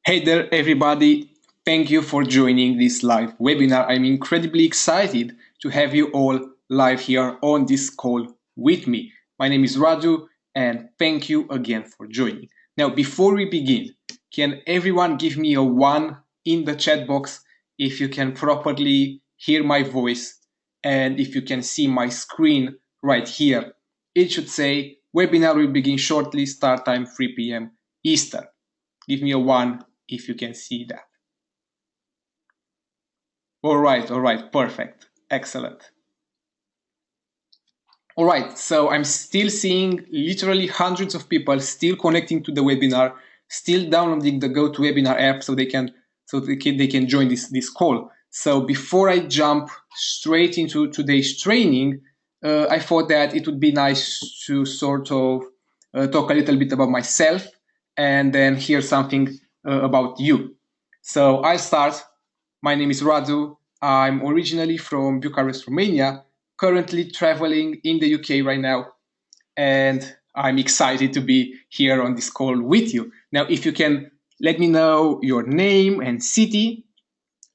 Hey there, everybody. Thank you for joining this live webinar. I'm incredibly excited to have you all live here on this call with me. My name is Radu, and thank you again for joining. Now, before we begin, can everyone give me a one in the chat box if you can properly hear my voice and if you can see my screen right here? It should say webinar will begin shortly, start time 3 p.m. Eastern. Give me a one if you can see that. All right, perfect, excellent. All right, so I'm still seeing literally hundreds of people still connecting to the webinar, still downloading the GoToWebinar app they can join this call. So before I jump straight into today's training, I thought that it would be nice to sort of talk a little bit about myself and then hear something about you. So I'll start. My name is Radu. I'm originally from Bucharest, Romania, currently traveling in the UK right now, and I'm excited to be here on this call with you. Now, if you can let me know your name and city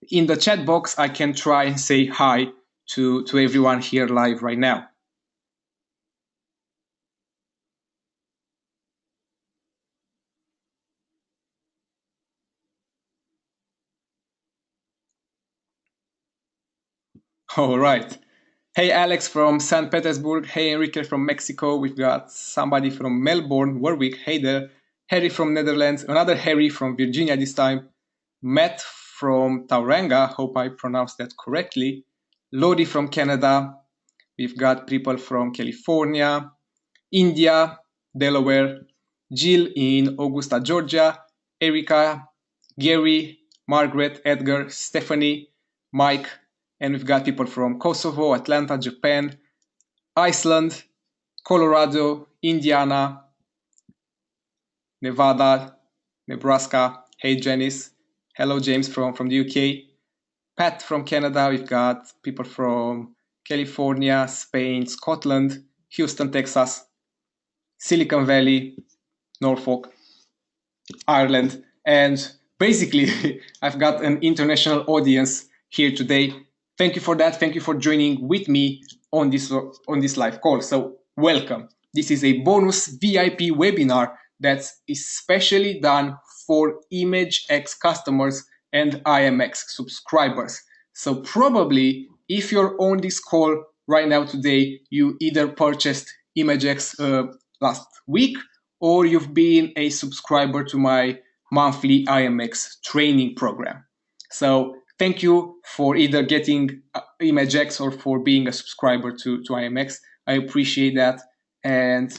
in the chat box, I can try and say hi to everyone here live right now. All right. Hey, Alex from St. Petersburg. Hey, Enrique from Mexico. We've got somebody from Melbourne, Warwick. Hey there. Harry from Netherlands. Another Harry from Virginia this time. Matt from Tauranga. Hope I pronounced that correctly. Lodi from Canada. We've got people from California, India, Delaware. Jill in Augusta, Georgia. Erica, Gary, Margaret, Edgar, Stephanie, Mike, and we've got people from Kosovo, Atlanta, Japan, Iceland, Colorado, Indiana, Nevada, Nebraska. Hey, Janice. Hello, James from the UK. Pat from Canada. We've got people from California, Spain, Scotland, Houston, Texas, Silicon Valley, Norfolk, Ireland, and basically I've got an international audience here today. Thank you for that. Thank you for joining with me on this live call. So welcome. This is a bonus VIP webinar that's especially done for ImageX customers and IMX subscribers. So probably if you're on this call right now today, you either purchased ImageX last week or you've been a subscriber to my monthly IMX training program. So thank you for either getting ImageX or for being a subscriber to IMX. I appreciate that. And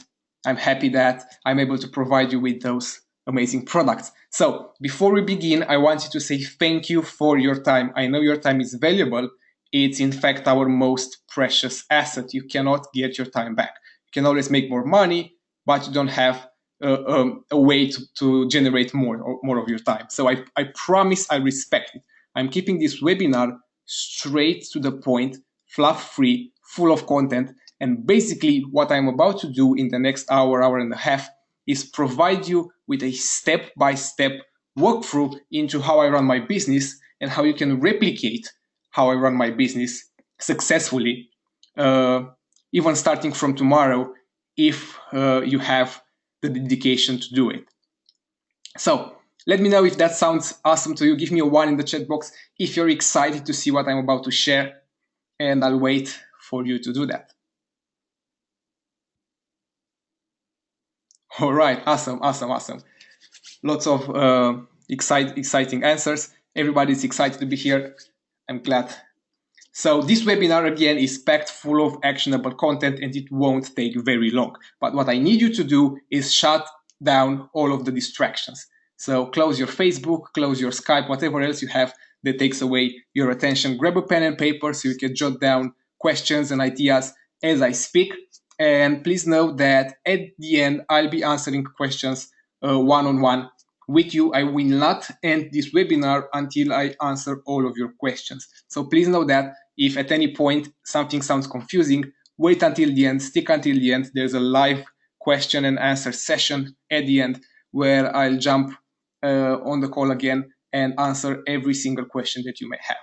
I'm happy that I'm able to provide you with those amazing products. So before we begin, I wanted to say thank you for your time. I know your time is valuable. It's in fact our most precious asset. You cannot get your time back. You can always make more money, but you don't have a way to generate more of your time. So I promise I respect it. I'm keeping this webinar straight to the point, fluff free, full of content. And basically what I'm about to do in the next hour and a half is provide you with a step-by-step walkthrough into how I run my business and how you can replicate how I run my business successfully, even starting from tomorrow if you have the dedication to do it. So let me know if that sounds awesome to you. Give me a one in the chat box if you're excited to see what I'm about to share, and I'll wait for you to do that. All right, awesome. Lots of exciting answers. Everybody's excited to be here. I'm glad. So this webinar again is packed full of actionable content and it won't take very long. But what I need you to do is shut down all of the distractions. So close your Facebook, close your Skype, whatever else you have that takes away your attention. Grab a pen and paper so you can jot down questions and ideas as I speak. And please know that at the end, I'll be answering questions one-on-one with you. I will not end this webinar until I answer all of your questions. So please know that if at any point something sounds confusing, wait until the end, stick until the end. There's a live question and answer session at the end where I'll jump on the call again and answer every single question that you may have.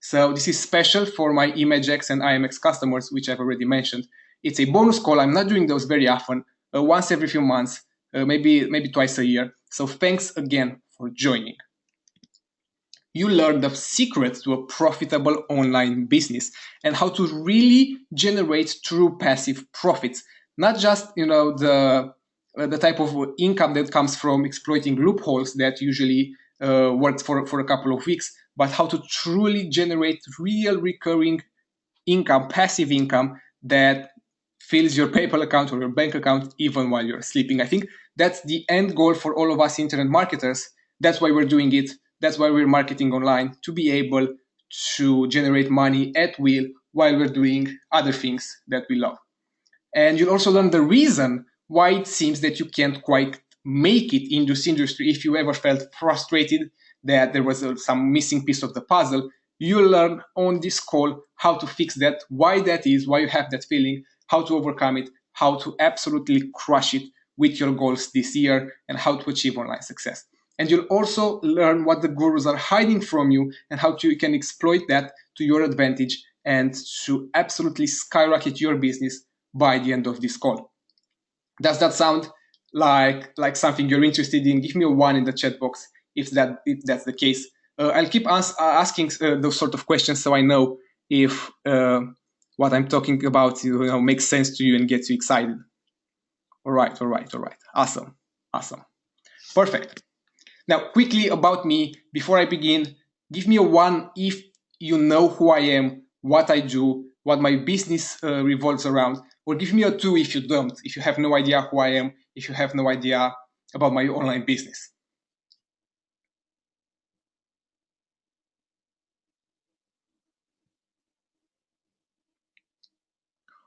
So this is special for my ImageX and IMX customers, which I've already mentioned. It's a bonus call. I'm not doing those very often, once every few months, maybe twice a year. So thanks again for joining. You learn the secrets to a profitable online business and how to really generate true passive profits, not just the type of income that comes from exploiting loopholes that usually works for a couple of weeks, but how to truly generate real recurring income, passive income that fills your PayPal account or your bank account even while you're sleeping. I think that's the end goal for all of us internet marketers. That's why we're doing it. That's why we're marketing online, to be able to generate money at will while we're doing other things that we love. And you'll also learn the reason why it seems that you can't quite make it in this industry. If you ever felt frustrated that there was some missing piece of the puzzle, you'll learn on this call how to fix that, why that is, why you have that feeling, how to overcome it, how to absolutely crush it with your goals this year, and how to achieve online success. And you'll also learn what the gurus are hiding from you and how you can exploit that to your advantage and to absolutely skyrocket your business by the end of this call. Does that sound like something you're interested in? Give me a 1 in the chat box if that's the case. I'll keep asking those sort of questions so I know if what I'm talking about makes sense to you and gets you excited. All right. Awesome. Perfect. Now, quickly about me, before I begin, give me a 1 if you know who I am, what I do, what my business revolves around, or give me a 2 if you don't, if you have no idea who I am, if you have no idea about my online business.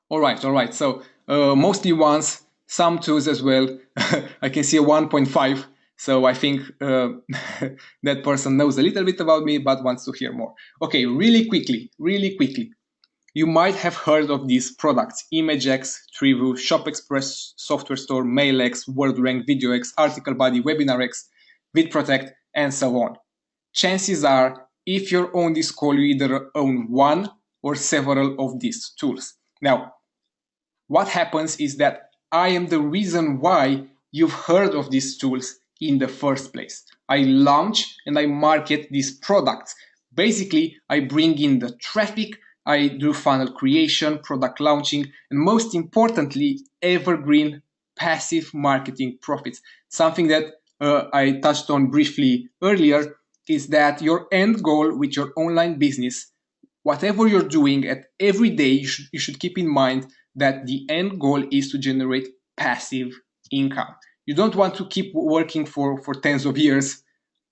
All right. So mostly 1s, some 2s as well. I can see a 1.5. So I think that person knows a little bit about me, but wants to hear more. Okay, really quickly. You might have heard of these products: ImageX, Trivu, ShopExpress, Software Store, MailX, WordRank, VideoX, ArticleBuddy, WebinarX, VidProtect, and so on. Chances are, if you're on this call, you either own one or several of these tools. Now, what happens is that I am the reason why you've heard of these tools in the first place. I launch and I market these products. Basically, I bring in the traffic, I do funnel creation, product launching, and most importantly, evergreen passive marketing profits. Something that I touched on briefly earlier is that your end goal with your online business, whatever you're doing at every day, you should keep in mind that the end goal is to generate passive income. You don't want to keep working for tens of years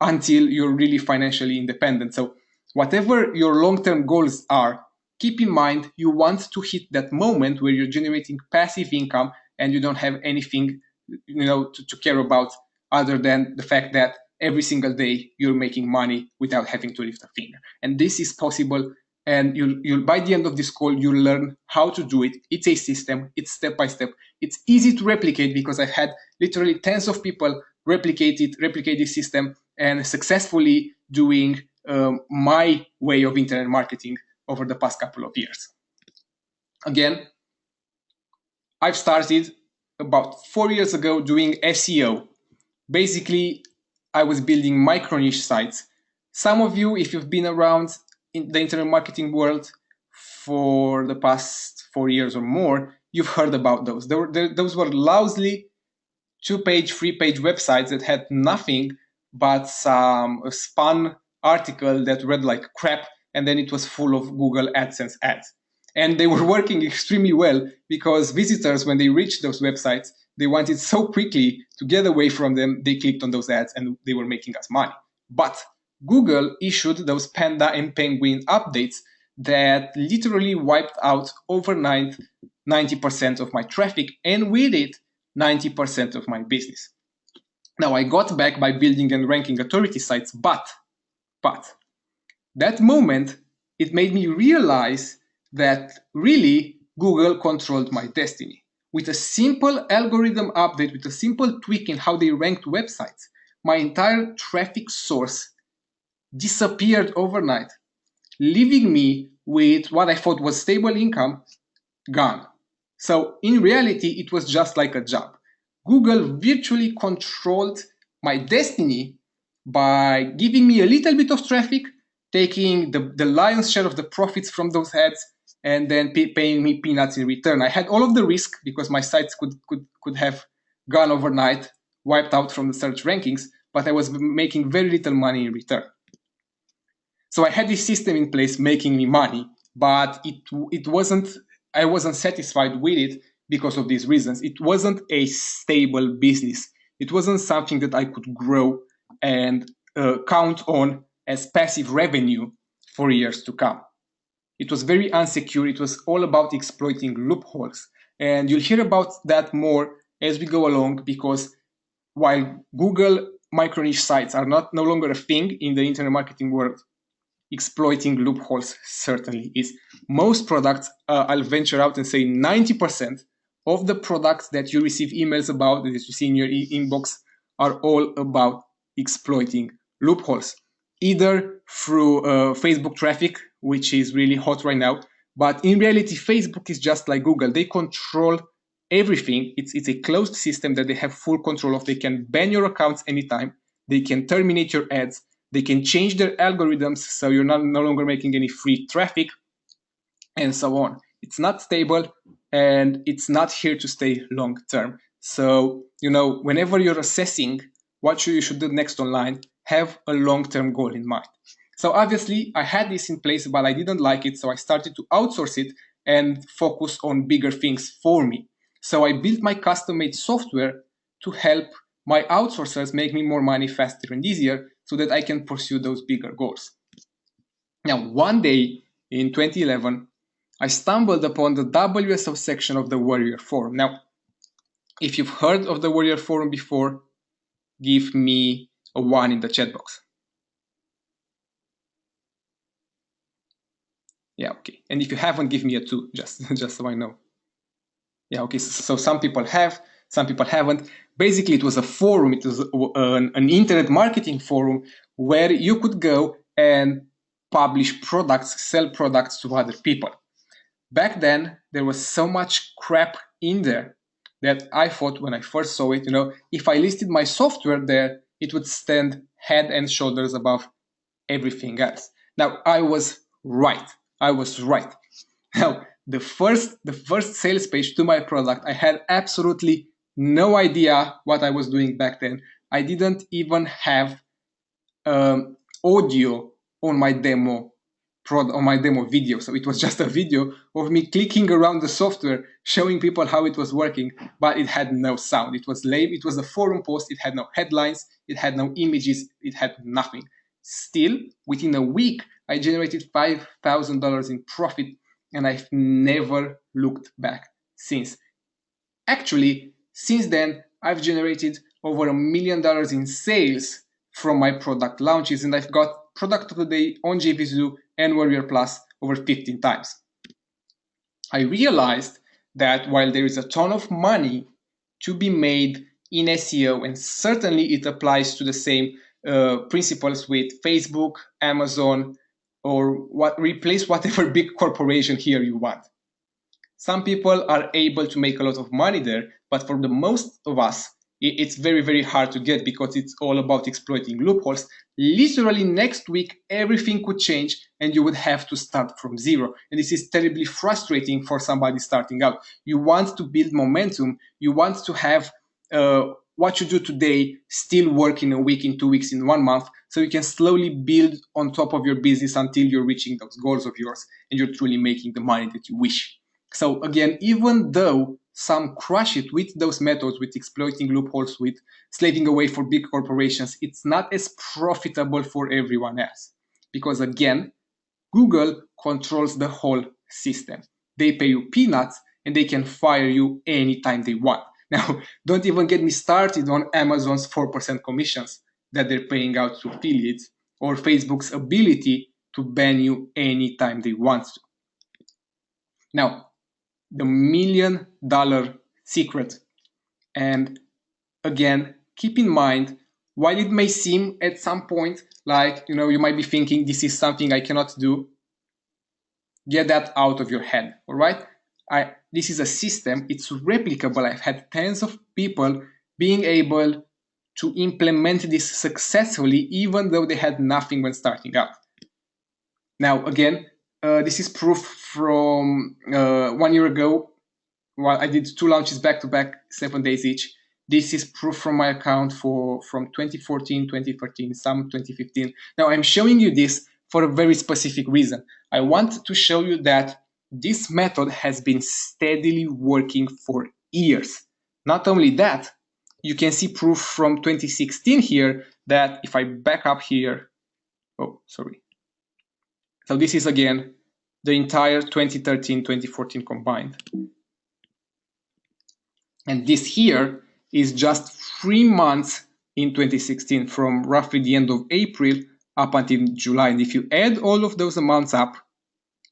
until you're really financially independent. So whatever your long-term goals are, keep in mind you want to hit that moment where you're generating passive income and you don't have anything to care about other than the fact that every single day you're making money without having to lift a finger. And this is possible. And you'll by the end of this call, you'll learn how to do it. It's a system. It's step by step. It's easy to replicate because I've had literally tens of people replicate this system and successfully doing my way of internet marketing over the past couple of years. Again, I've started about 4 years ago doing SEO. Basically, I was building micro niche sites. Some of you, if you've been around in the internet marketing world for the past 4 years or more, you've heard about those. Those were lousy 2-page, 3-page websites that had nothing but a spun article that read like crap, and then it was full of Google AdSense ads. And they were working extremely well because visitors, when they reached those websites, they wanted so quickly to get away from them, they clicked on those ads and they were making us money. But Google issued those Panda and Penguin updates that literally wiped out overnight 90% of my traffic, and with it, 90% of my business. Now, I got back by building and ranking authority sites, but that moment, it made me realize that really Google controlled my destiny. With a simple algorithm update, with a simple tweak in how they ranked websites, my entire traffic source disappeared overnight, leaving me with what I thought was stable income gone. So in reality, it was just like a job. Google virtually controlled my destiny by giving me a little bit of traffic, taking the lion's share of the profits from those ads, and then paying me peanuts in return. I had all of the risk because my sites could have gone overnight, wiped out from the search rankings, but I was making very little money in return. So I had this system in place making me money, but it wasn't, I wasn't satisfied with it because of these reasons. It wasn't a stable business. It wasn't something that I could grow and count on as passive revenue for years to come. It was very unsecure. It was all about exploiting loopholes. And you'll hear about that more as we go along, because while Google micro niche sites are no longer a thing in the internet marketing world, exploiting loopholes certainly is. Most products, I'll venture out and say 90% of the products that you receive emails about, that you see in your inbox, are all about exploiting loopholes, either through Facebook traffic, which is really hot right now. But in reality, Facebook is just like Google. They control everything. It's a closed system that they have full control of. They can ban your accounts anytime. They can terminate your ads. They can change their algorithms so you're no longer making any free traffic, and so on. It's not stable, and it's not here to stay long term. So, whenever you're assessing what you should do next online, have a long-term goal in mind. So obviously, I had this in place, but I didn't like it, so I started to outsource it and focus on bigger things for me. So I built my custom-made software to help my outsourcers make me more money faster and easier so that I can pursue those bigger goals. Now, one day in 2011, I stumbled upon the WSO section of the Warrior Forum. Now, if you've heard of the Warrior Forum before, give me a 1 in the chat box. Yeah, okay. And if you haven't, give me a 2, just so I know. Yeah, okay. So some people have, some people haven't. Basically, it was a forum. It was an internet marketing forum where you could go and publish products, sell products to other people. Back then, there was so much crap in there that I thought when I first saw it, if I listed my software there, it would stand head and shoulders above everything else. Now, I was right. Now, the first sales page to my product, I had absolutely no idea what I was doing back then. I didn't even have audio on my demo video. So it was just a video of me clicking around the software, showing people how it was working, but it had no sound. It was lame. It was a forum post. It had no headlines. It had no images. It had nothing. Still, within a week, I generated $5,000 in profit, and I've never looked back since. Actually, since then, I've generated over $1 million in sales from my product launches, and I've got product of the day on JVZoo and Warrior Plus over 15 times. I realized that while there is a ton of money to be made in SEO, and certainly it applies to the same principles with Facebook, Amazon, or replace whatever big corporation here you want. Some people are able to make a lot of money there, but for the most of us, it's very, very hard to get because it's all about exploiting loopholes. Literally next week, everything could change and you would have to start from zero. And this is terribly frustrating for somebody starting out. You want to build momentum. You want to have what you do today still work in a week, in 2 weeks, in 1 month, so you can slowly build on top of your business until you're reaching those goals of yours and you're truly making the money that you wish. So again, even though some crush it with those methods, with exploiting loopholes, with slaving away for big corporations, it's not as profitable for everyone else. Because again, Google controls the whole system. They pay you peanuts and they can fire you anytime they want. Now, don't even get me started on Amazon's 4% commissions that they're paying out to affiliates, or Facebook's ability to ban you anytime they want to. Now, the $1 million secret. And again, keep in mind, While it may seem at some point like, you might be thinking this is something I cannot do, get that out of your head, all right? This is a system, it's replicable. I've had tens of people being able to implement this successfully, even though they had nothing when starting out. Now, again, this is proof from 1 year ago. Well, I did 2 launches back to back, 7 days each. This is proof from my account from 2014, 2013, some 2015. Now, I'm showing you this for a very specific reason. I want to show you that this method has been steadily working for years. Not only that, you can see proof from 2016 here that if I back up here, oh, sorry. So this is again the entire 2013, 2014 combined. And this here is just 3 months in 2016, from roughly the end of April up until July. And if you add all of those amounts up,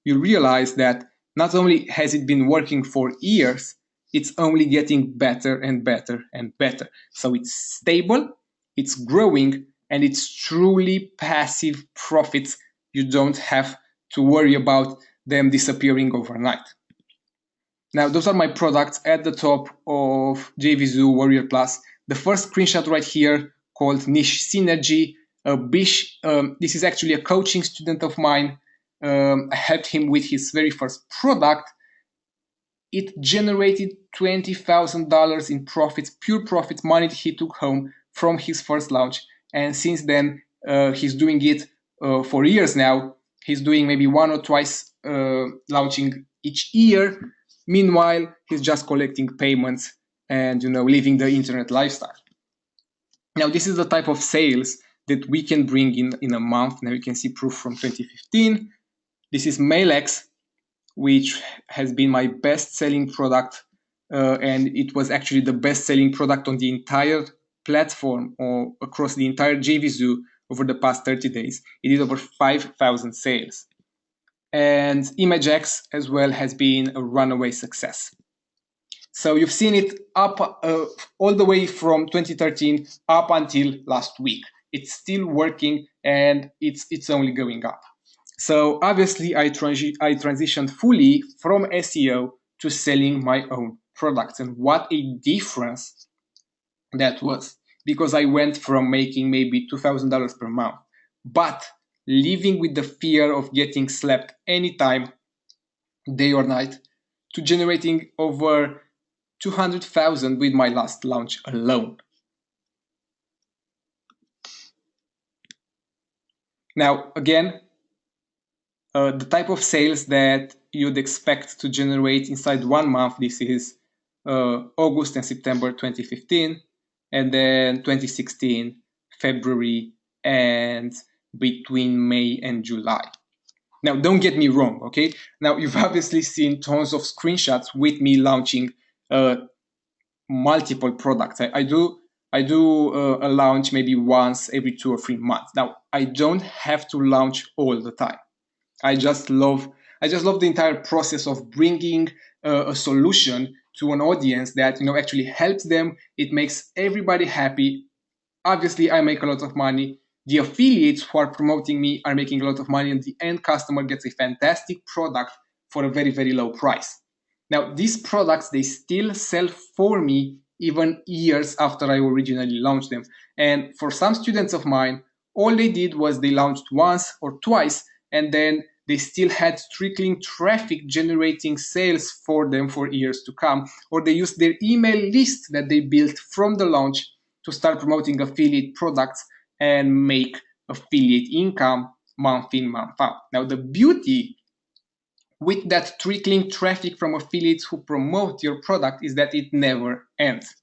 you realize that not only has it been working for years, it's only getting better and better and better. So it's stable, it's growing, and it's truly passive profits. You don't have to worry about them disappearing overnight. Now, those are my products at the top of JVZoo Warrior Plus. The first screenshot right here called Niche Synergy. Bish, this is actually a coaching student of mine. I helped him with his very first product. It generated $20,000 in profits, pure profits, money he took home from his first launch. And since then, he's doing it for years now. He's doing maybe 1 or twice launching each year. Meanwhile, he's just collecting payments and living the internet lifestyle. Now, this is the type of sales that we can bring in a month. Now you can see proof from 2015. This is MailX, which has been my best-selling product, and it was actually the best-selling product on the entire platform or across the entire JVZoo over the past 30 days. It did over 5,000 sales. And ImageX as well has been a runaway success. So you've seen it up all the way from 2013 up until last week. It's still working and it's only going up. So obviously I transitioned fully from SEO to selling my own products, and what a difference that was, because I went from making maybe $2,000 per month, but living with the fear of getting slapped anytime, day or night, to generating over 200,000 with my last launch alone. Now, again, the type of sales that you'd expect to generate inside 1 month, this is August and September 2015, and then 2016, February, and between May and July. Now, don't get me wrong, okay? Now, you've obviously seen tons of screenshots with me launching multiple products. I do a launch maybe once every 2 or 3 months. Now, I don't have to launch all the time. I just love the entire process of bringing a solution to an audience that actually helps them. It makes everybody happy. Obviously, I make a lot of money. The affiliates who are promoting me are making a lot of money, and the end customer gets a fantastic product for a very, very low price. Now, these products, they still sell for me even years after I originally launched them. And for some students of mine, all they did was they launched once or twice, and then they still had trickling traffic generating sales for them for years to come, or they used their email list that they built from the launch to start promoting affiliate products and make affiliate income month in, month out. Now, the beauty with that trickling traffic from affiliates who promote your product is that it never ends.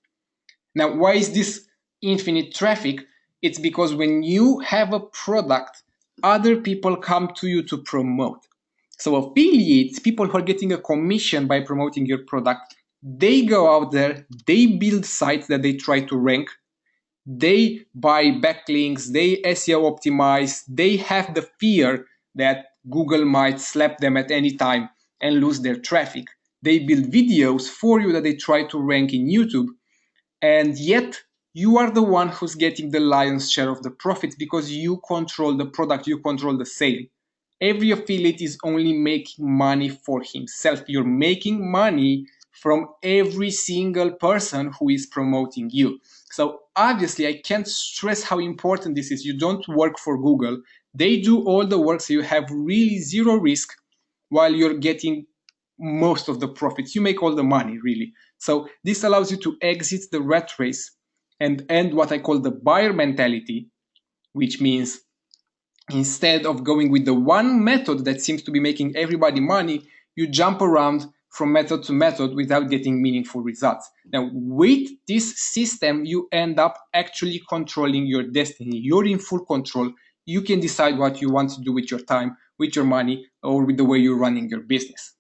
Now, why is this infinite traffic? It's because when you have a product, other people come to you to promote. So affiliates, people who are getting a commission by promoting your product, they go out there, they build sites that they try to rank, they buy backlinks, they SEO optimize, they have the fear that Google might slap them at any time and lose their traffic. They build videos for you that they try to rank in YouTube, and yet you are the one who's getting the lion's share of the profits because you control the product, you control the sale. Every affiliate is only making money for himself. You're making money from every single person who is promoting you. So obviously, I can't stress how important this is. You don't work for Google. They do all the work, so you have really zero risk while you're getting most of the profits. You make all the money, really. So this allows you to exit the rat race and end what I call the buyer mentality, which means instead of going with the one method that seems to be making everybody money, you jump around from method to method without getting meaningful results. Now, with this system, you end up actually controlling your destiny. You're in full control. You can decide what you want to do with your time, with your money, or with the way you're running your business.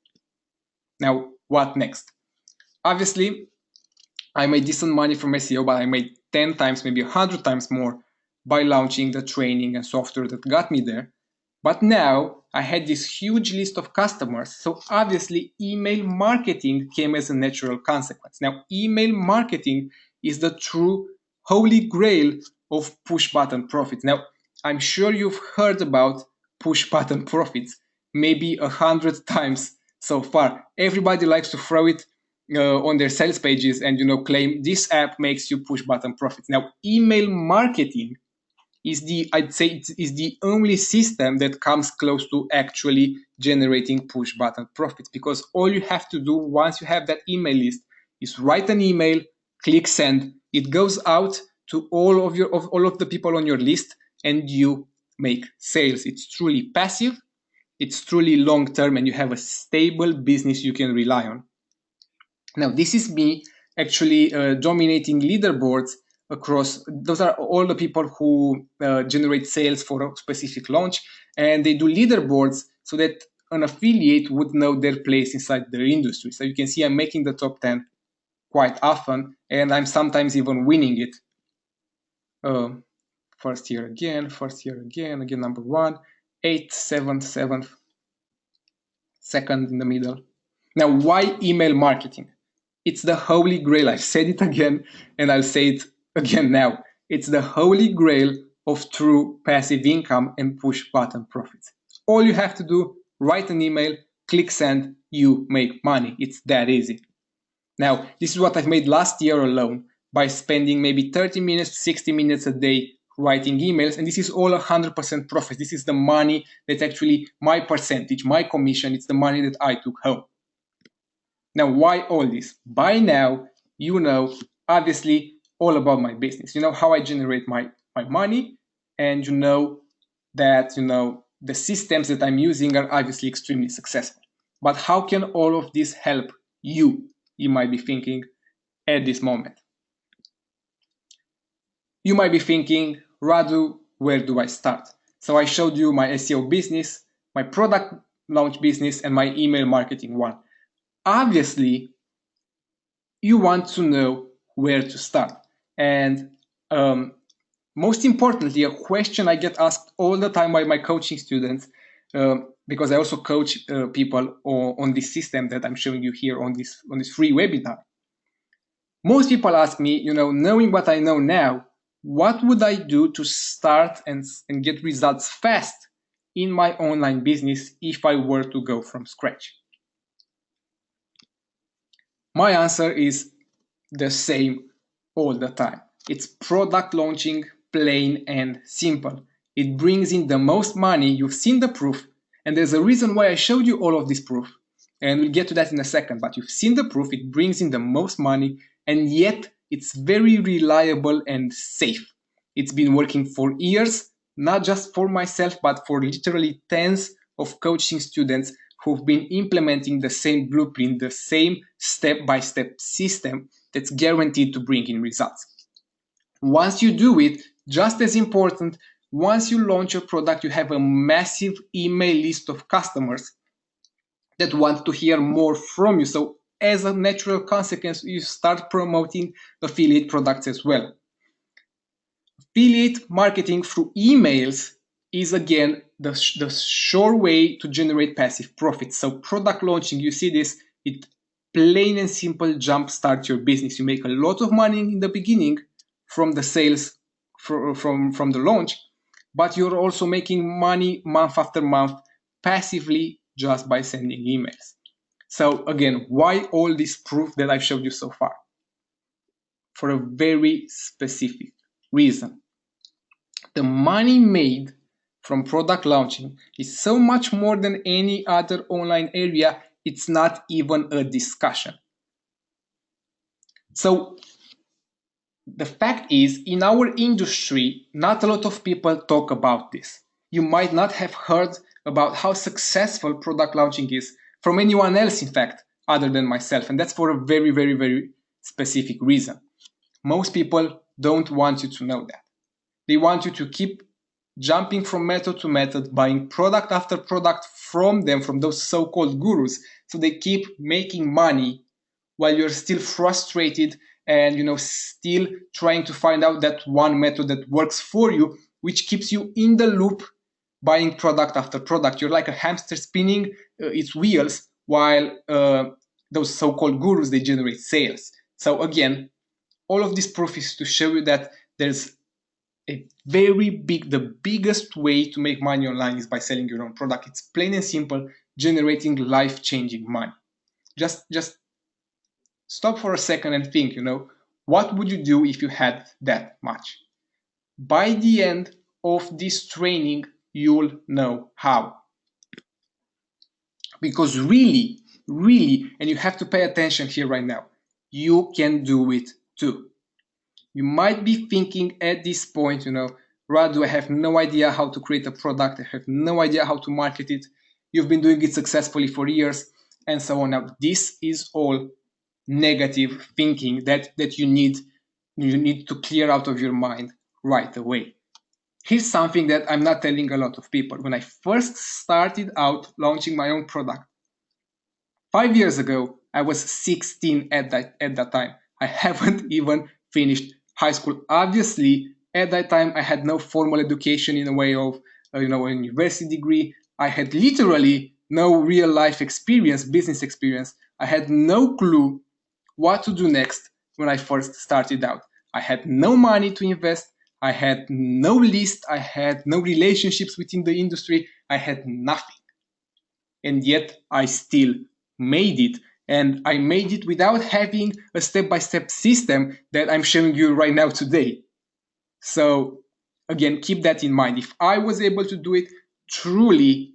Now, what next? Obviously, I made decent money from SEO, but I made 10 times, maybe 100 times more by launching the training and software that got me there. But now I had this huge list of customers, so obviously email marketing came as a natural consequence. Now, email marketing is the true holy grail of push button profits. Now, I'm sure you've heard about push button profits, maybe 100 times so far. Everybody likes to throw it on their sales pages and claim this app makes you push button profits. Now, email marketing is the only system that comes close to actually generating push button profits, because all you have to do once you have that email list is write an email, click send, it goes out to all of the people on your list, and you make sales. It's truly passive, it's truly long term, and you have a stable business you can rely on. Now, this is me actually dominating leaderboards across. Those are all the people who generate sales for a specific launch, and they do leaderboards so that an affiliate would know their place inside their industry. So you can see I'm making the top 10 quite often, and I'm sometimes even winning it. First year again, number 1, 8, 7, 7th, second in the middle. Now, why email marketing? It's the holy grail. I've said it again, and I'll say it again now. It's the holy grail of true passive income and push button profits. All you have to do, write an email, click send, you make money. It's that easy. Now, this is what I've made last year alone by spending maybe 30 minutes, 60 minutes a day writing emails, and this is all 100% profit. This is the money that's actually my percentage, my commission. It's the money that I took home. Now, why all this? By now, you know, obviously, all about my business. You know how I generate my money, and you know that, the systems that I'm using are obviously extremely successful. But how can all of this help you? You might be thinking at this moment. You might be thinking, Radu, where do I start? So I showed you my SEO business, my product launch business, and my email marketing one. Obviously, you want to know where to start. And most importantly, a question I get asked all the time by my coaching students, because I also coach people on this system that I'm showing you here on this free webinar. Most people ask me, knowing what I know now, what would I do to start and get results fast in my online business if I were to go from scratch? My answer is the same all the time. It's product launching, plain and simple. It brings in the most money. You've seen the proof, and there's a reason why I showed you all of this proof, and we'll get to that in a second, but you've seen the proof. It brings in the most money, and yet it's very reliable and safe. It's been working for years, not just for myself, but for literally tens of coaching students who've been implementing the same blueprint, the same step-by-step system that's guaranteed to bring in results. Once you do it, just as important, once you launch your product, you have a massive email list of customers that want to hear more from you. So as a natural consequence, you start promoting affiliate products as well. Affiliate marketing through emails is, again, the sure way to generate passive profits. So product launching, you see this, it plain and simple jumpstart your business. You make a lot of money in the beginning from the sales from the launch, but you're also making money month after month passively just by sending emails. So again, why all this proof that I've showed you so far? For a very specific reason. The money made from product launching is so much more than any other online area, it's not even a discussion. So the fact is, in our industry, not a lot of people talk about this. You might not have heard about how successful product launching is from anyone else, in fact, other than myself. And that's for a very, very, very specific reason. Most people don't want you to know that. They want you to keep jumping from method to method, buying product after product from them, from those so-called gurus. So they keep making money while you're still frustrated and still trying to find out that one method that works for you, which keeps you in the loop, buying product after product. You're like a hamster spinning its wheels while those so-called gurus, they generate sales. So again, all of this proof is to show you that there's the biggest way to make money online is by selling your own product. It's plain and simple, generating life-changing money. Just stop for a second and think, what would you do if you had that much? By the end of this training, you'll know how. Because really, and you have to pay attention here right now, you can do it too. You might be thinking at this point, Radu, I have no idea how to create a product. I have no idea how to market it. You've been doing it successfully for years and so on. Now, this is all negative thinking that you need to clear out of your mind right away. Here's something that I'm not telling a lot of people. When I first started out launching my own product, 5 years ago, I was 16 at that time. I haven't even finished high school. Obviously, at that time, I had no formal education in a way of, a university degree. I had literally no real life experience, business experience. I had no clue what to do next when I first started out. I had no money to invest. I had no list. I had no relationships within the industry. I had nothing. And yet I still made it. And I made it without having a step-by-step system that I'm showing you right now today. So again, keep that in mind. If I was able to do it, truly,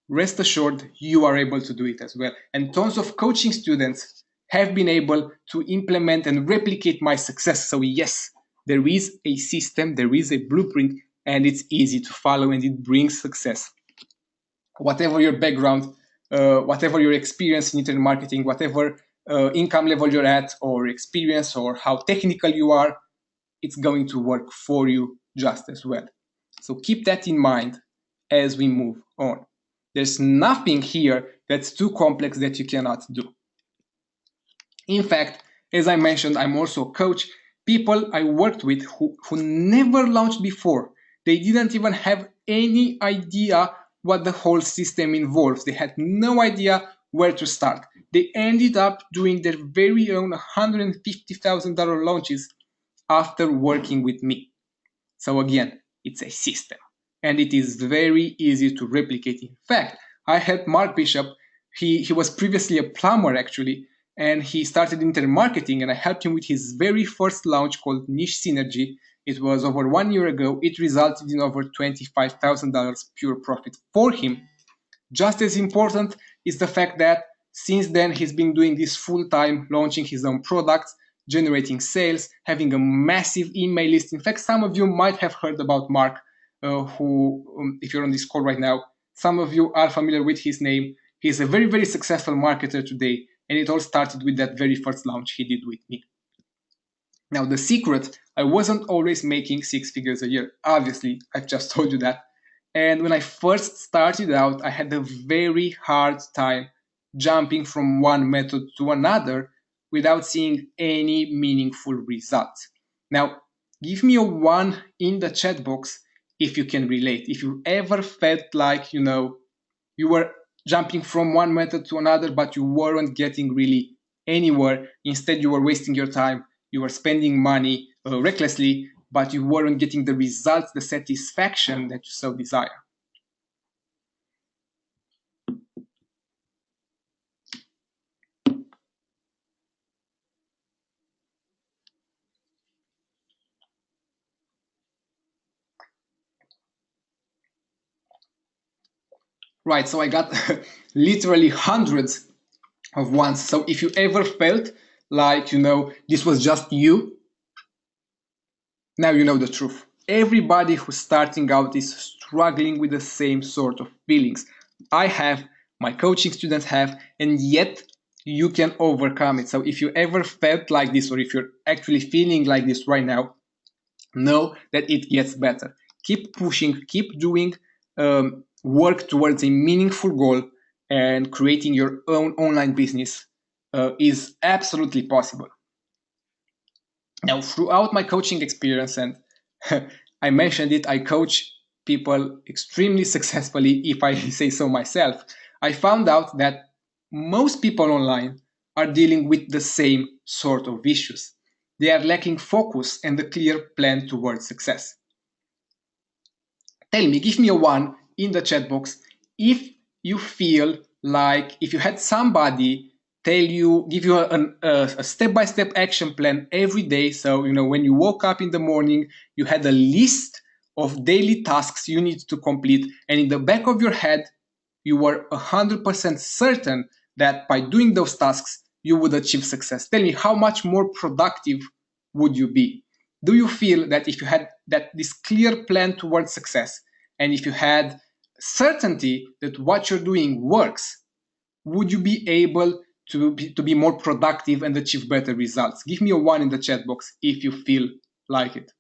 rest assured, you are able to do it as well. And tons of coaching students have been able to implement and replicate my success. So yes, there is a system, there is a blueprint, and it's easy to follow and it brings success. Whatever your background, whatever your experience in internet marketing, whatever income level you're at or experience or how technical you are, it's going to work for you just as well. So keep that in mind as we move on. There's nothing here that's too complex that you cannot do. In fact, as I mentioned, I'm also a coach. People I worked with who never launched before, they didn't even have any idea what the whole system involves. They had no idea where to start. They ended up doing their very own $150,000 launches after working with me. So again, it's a system and it is very easy to replicate. In fact, I had Mark Bishop. He was previously a plumber actually, and he started internet marketing, and I helped him with his very first launch called Niche Synergy. It was over 1 year ago. It resulted in over $25,000 pure profit for him. Just as important is the fact that since then he's been doing this full time, launching his own products, generating sales, having a massive email list. In fact, some of you might have heard about Mark, who, if you're on this call right now, some of you are familiar with his name. He's a very, very successful marketer today, and it all started with that very first launch he did with me. Now, the secret, I wasn't always making 6 figures a year. Obviously, I've just told you that. And when I first started out, I had a very hard time jumping from one method to another without seeing any meaningful results. Now, give me a 1 in the chat box if you can relate. If you ever felt like, you were jumping from one method to another, but you weren't getting really anywhere. Instead, you were wasting your time. You were spending money recklessly, but you weren't getting the results, the satisfaction that you so desire. Right, so I got literally hundreds of ones. So if you ever felt like, this was just you, now you know the truth. Everybody who's starting out is struggling with the same sort of feelings. I have, my coaching students have, and yet you can overcome it. So if you ever felt like this, or if you're actually feeling like this right now, know that it gets better. Keep pushing, keep doing, work towards a meaningful goal, and creating your own online business is absolutely possible. Now, throughout my coaching experience, and I mentioned it, I coach people extremely successfully, if I say so myself. I found out that most people online are dealing with the same sort of issues. They are lacking focus and a clear plan towards success. Tell me, give me a one in the chat box if you feel like if you had somebody give you a step-by-step action plan every day. So, when you woke up in the morning, you had a list of daily tasks you need to complete. And in the back of your head, you were 100% certain that by doing those tasks, you would achieve success. Tell me, how much more productive would you be? Do you feel that if you had this clear plan towards success, and if you had certainty that what you're doing works, would you be able to be more productive and achieve better results? Give me a one in the chat box if you feel like it.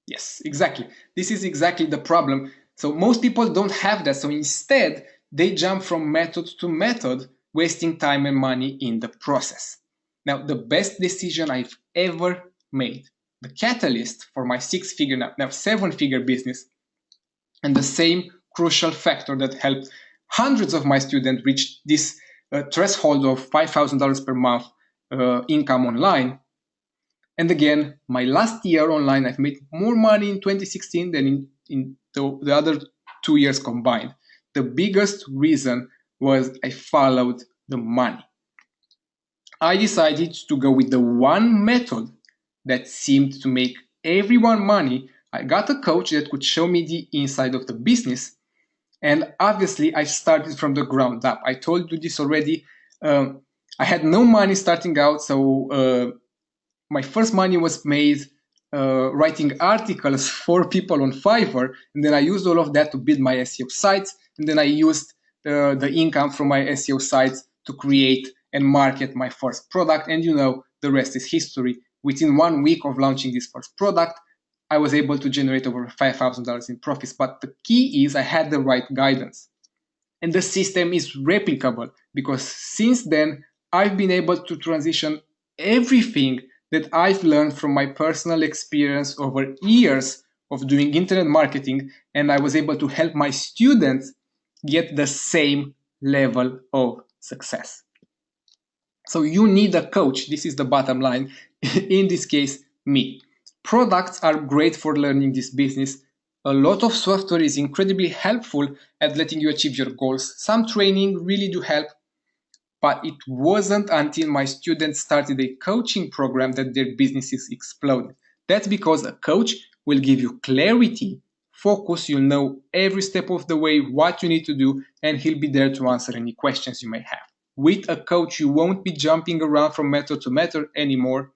Yes, exactly. This is exactly the problem. So most people don't have that. So instead, they jump from method to method, wasting time and money in the process. Now, the best decision I've ever made, the catalyst for my now 7-figure business, and the same crucial factor that helped hundreds of my students reach this threshold of $5,000 per month income online. And again, my last year online, I've made more money in 2016 than in the other 2 years combined. The biggest reason was I followed the money. I decided to go with the one method that seemed to make everyone money. I got a coach that could show me the inside of the business. And obviously, I started from the ground up. I told you this already. I had no money starting out, so my first money was made writing articles for people on Fiverr, and then I used all of that to build my SEO sites, and then I used the income from my SEO sites to create and market my first product, and the rest is history. Within 1 week of launching this first product, I was able to generate over $5,000 in profits. But the key is I had the right guidance. And the system is replicable because since then, I've been able to transition everything that I've learned from my personal experience over years of doing internet marketing, and I was able to help my students get the same level of success. So you need a coach. This is the bottom line. In this case, me. Products are great for learning this business. A lot of software is incredibly helpful at letting you achieve your goals. Some training really do help, but it wasn't until my students started a coaching program that their businesses exploded. That's because a coach will give you clarity, focus, you'll know every step of the way what you need to do, and he'll be there to answer any questions you may have. With a coach, you won't be jumping around from method to method anymore.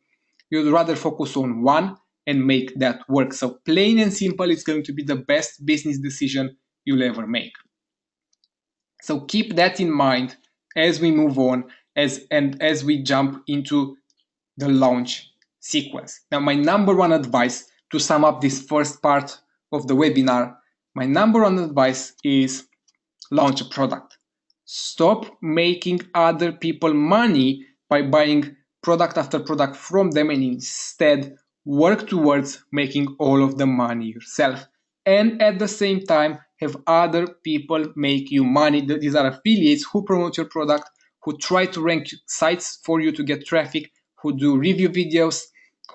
You'd rather focus on one and make that work. So plain and simple, it's going to be the best business decision you'll ever make. So keep that in mind as we move on, as we jump into the launch sequence. Now, my number one advice to sum up this first part of the webinar, my number one advice is launch a product. Stop making other people money by buying product after product from them, and instead work towards making all of the money yourself. And at the same time, have other people make you money. These are affiliates who promote your product, who try to rank sites for you to get traffic, who do review videos,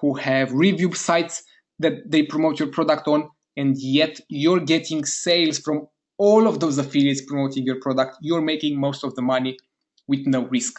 who have review sites that they promote your product on, and yet you're getting sales from all of those affiliates promoting your product. You're making most of the money with no risk.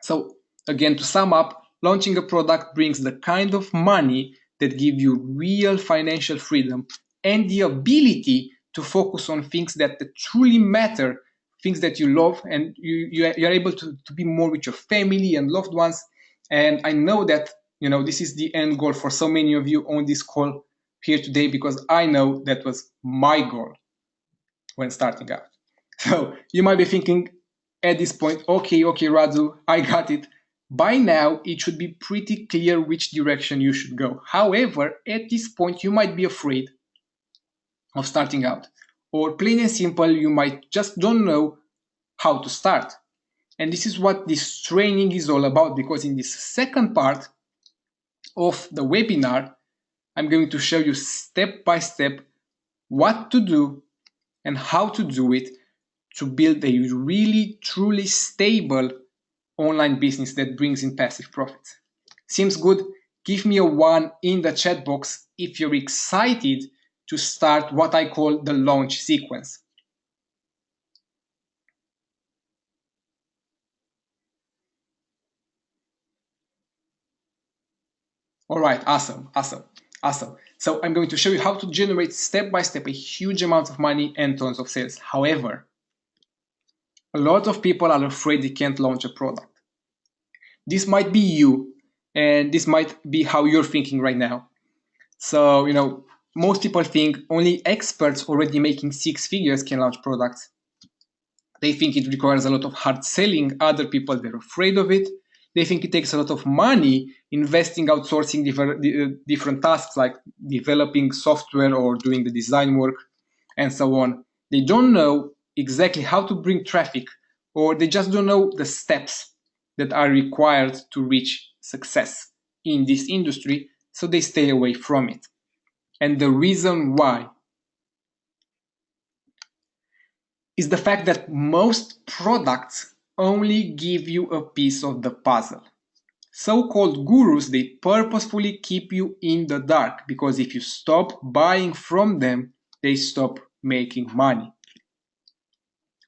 So again, to sum up, launching a product brings the kind of money that give you real financial freedom and the ability to focus on things that truly matter, things that you love, and you're able to be more with your family and loved ones. And I know that this is the end goal for so many of you on this call here today, because I know that was my goal when starting out. So you might be thinking at this point, okay, Radu, I got it. By now, it should be pretty clear which direction you should go. However, at this point, you might be afraid of starting out. Or plain and simple, you might just don't know how to start. And this is what this training is all about, because in this second part of the webinar, I'm going to show you step by step what to do and how to do it to build a really, truly stable online business that brings in passive profits. Seems good? Give me a 1 in the chat box if you're excited to start what I call the launch sequence. All right, awesome. So I'm going to show you how to generate step by step a huge amount of money and tons of sales. However, a lot of people are afraid they can't launch a product. This might be you, and this might be how you're thinking right now. So, most people think only experts already making 6 figures can launch products. They think it requires a lot of hard selling. Other people, they're afraid of it. They think it takes a lot of money investing, outsourcing different tasks like developing software or doing the design work and so on. They don't know exactly how to bring traffic, or they just don't know the steps that are required to reach success in this industry, so they stay away from it. And the reason why is the fact that most products only give you a piece of the puzzle. So-called gurus, they purposefully keep you in the dark, because if you stop buying from them, they stop making money.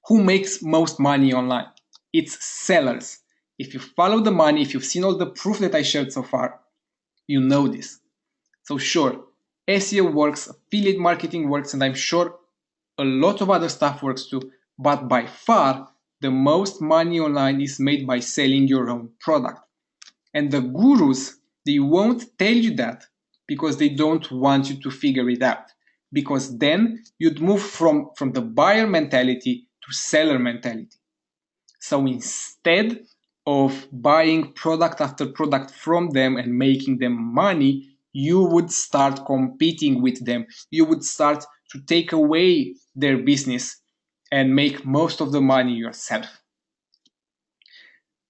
Who makes most money online? It's sellers. If you follow the money, if you've seen all the proof that I shared so far, you know this. So sure, SEO works, affiliate marketing works, and I'm sure a lot of other stuff works too, but by far, the most money online is made by selling your own product. And the gurus, they won't tell you that because they don't want you to figure it out. Because then you'd move from the buyer mentality to seller mentality. So instead of buying product after product from them and making them money, you would start competing with them. You would start to take away their business and make most of the money yourself.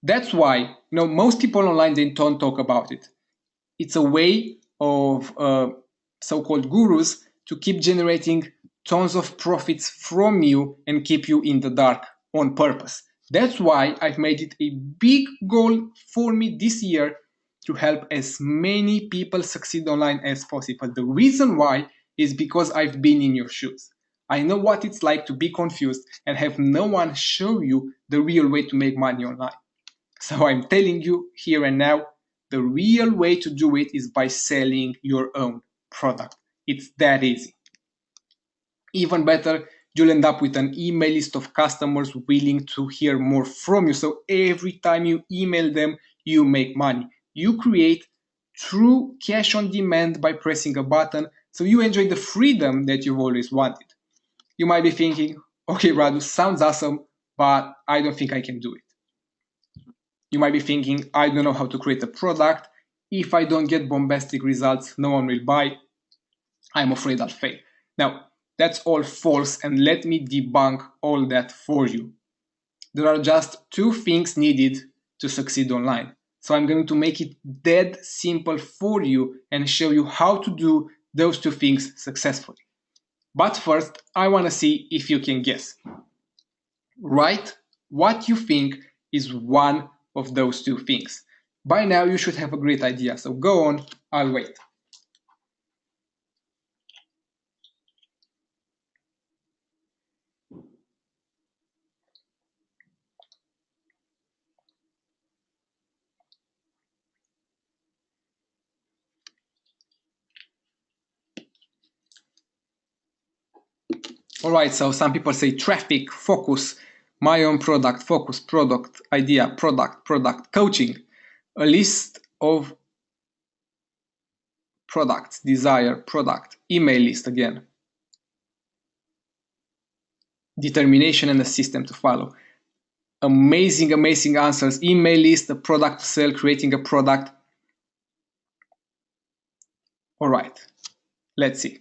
That's why most people online, they don't talk about it. It's a way of so-called gurus to keep generating tons of profits from you and keep you in the dark on purpose. That's why I've made it a big goal for me this year to help as many people succeed online as possible. The reason why is because I've been in your shoes. I know what it's like to be confused and have no one show you the real way to make money online. So I'm telling you here and now, the real way to do it is by selling your own product. It's that easy. Even better, you'll end up with an email list of customers willing to hear more from you. So every time you email them, you make money. You create true cash on demand by pressing a button, so you enjoy the freedom that you've always wanted. You might be thinking, okay, Radu, sounds awesome, but I don't think I can do it. You might be thinking, I don't know how to create a product. If I don't get bombastic results, no one will buy. I'm afraid I'll fail. Now, that's all false, and let me debunk all that for you. There are just 2 things needed to succeed online. So I'm going to make it dead simple for you and show you how to do those 2 things successfully. But first, I want to see if you can guess. Write what you think is one of those 2 things. By now, you should have a great idea. So go on, I'll wait. All right, so some people say traffic, focus, my own product, focus, product, idea, product, coaching, a list of products, desire, product, email list again, determination and a system to follow. Amazing, amazing answers. Email list, a product to sell, creating a product. All right, let's see.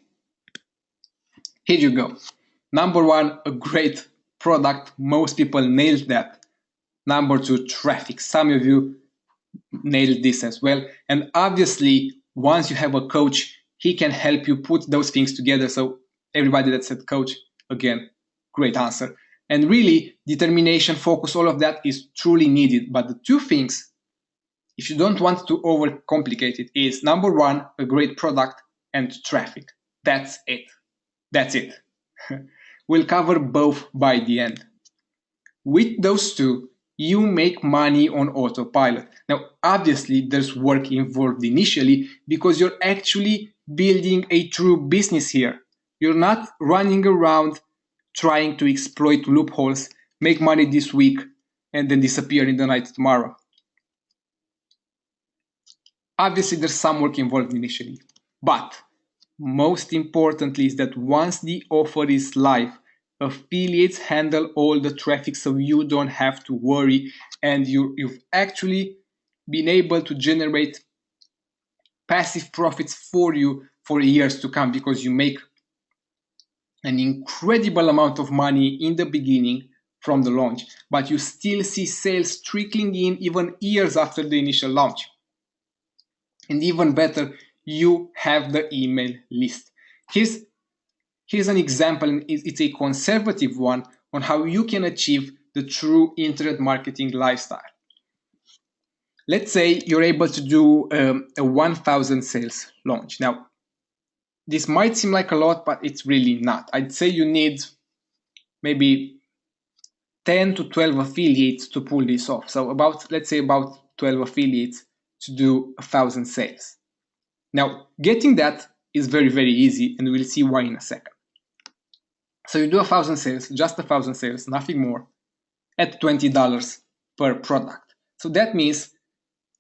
Here you go. Number one, a great product. Most people nailed that. Number two, traffic. Some of you nailed this as well. And obviously, once you have a coach, he can help you put those things together. So everybody that said coach, again, great answer. And really, determination, focus, all of that is truly needed. But the two things, if you don't want to overcomplicate it, is number one, a great product, and traffic. That's it. That's it. We'll cover both by the end. With those two, you make money on autopilot. Now, obviously, there's work involved initially because you're actually building a true business here. You're not running around trying to exploit loopholes, make money this week, and then disappear in the night tomorrow. Obviously, there's some work involved initially, but most importantly is that once the offer is live, affiliates handle all the traffic so you don't have to worry, and you've actually been able to generate passive profits for you for years to come because you make an incredible amount of money in the beginning from the launch, but you still see sales trickling in even years after the initial launch. And even better, you have the email list. Here's an example, and it's a conservative one on how you can achieve the true internet marketing lifestyle. Let's say you're able to do a 1,000 sales launch. Now, this might seem like a lot, but it's really not. I'd say you need maybe 10 to 12 affiliates to pull this off. So let's say about 12 affiliates to do 1,000 sales. Now, getting that is very, very easy, and we'll see why in a second. So you do 1,000 sales, just 1,000 sales, nothing more, at $20 per product. So that means